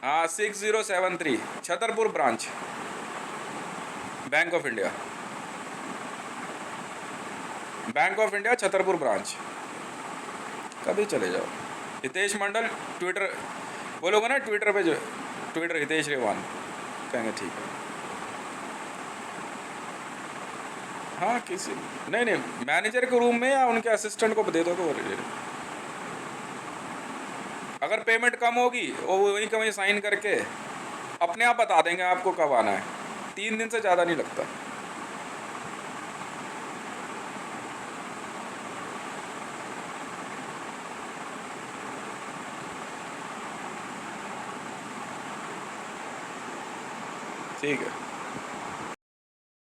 हाँ, 6073 Chhatarpur branch, bank of India. Bank of India Chhatarpur branch, कभी चले जाओ। हितेश मंडल ट्विटर बोलोगे ना, ट्विटर पे जो ट्विटर हितेश रेवान, कहेंगे ठीक है। हाँ, किसी नहीं, मैनेजर के रूम में या उनके असिस्टेंट को दे दोगे वो ले लो। अगर पेमेंट कम होगी वो वहीं का वहीं साइन करके अपने आप बता देंगे आपको कब आना है। 3 दिन से ज़्यादा नहीं लगता। ठीक है।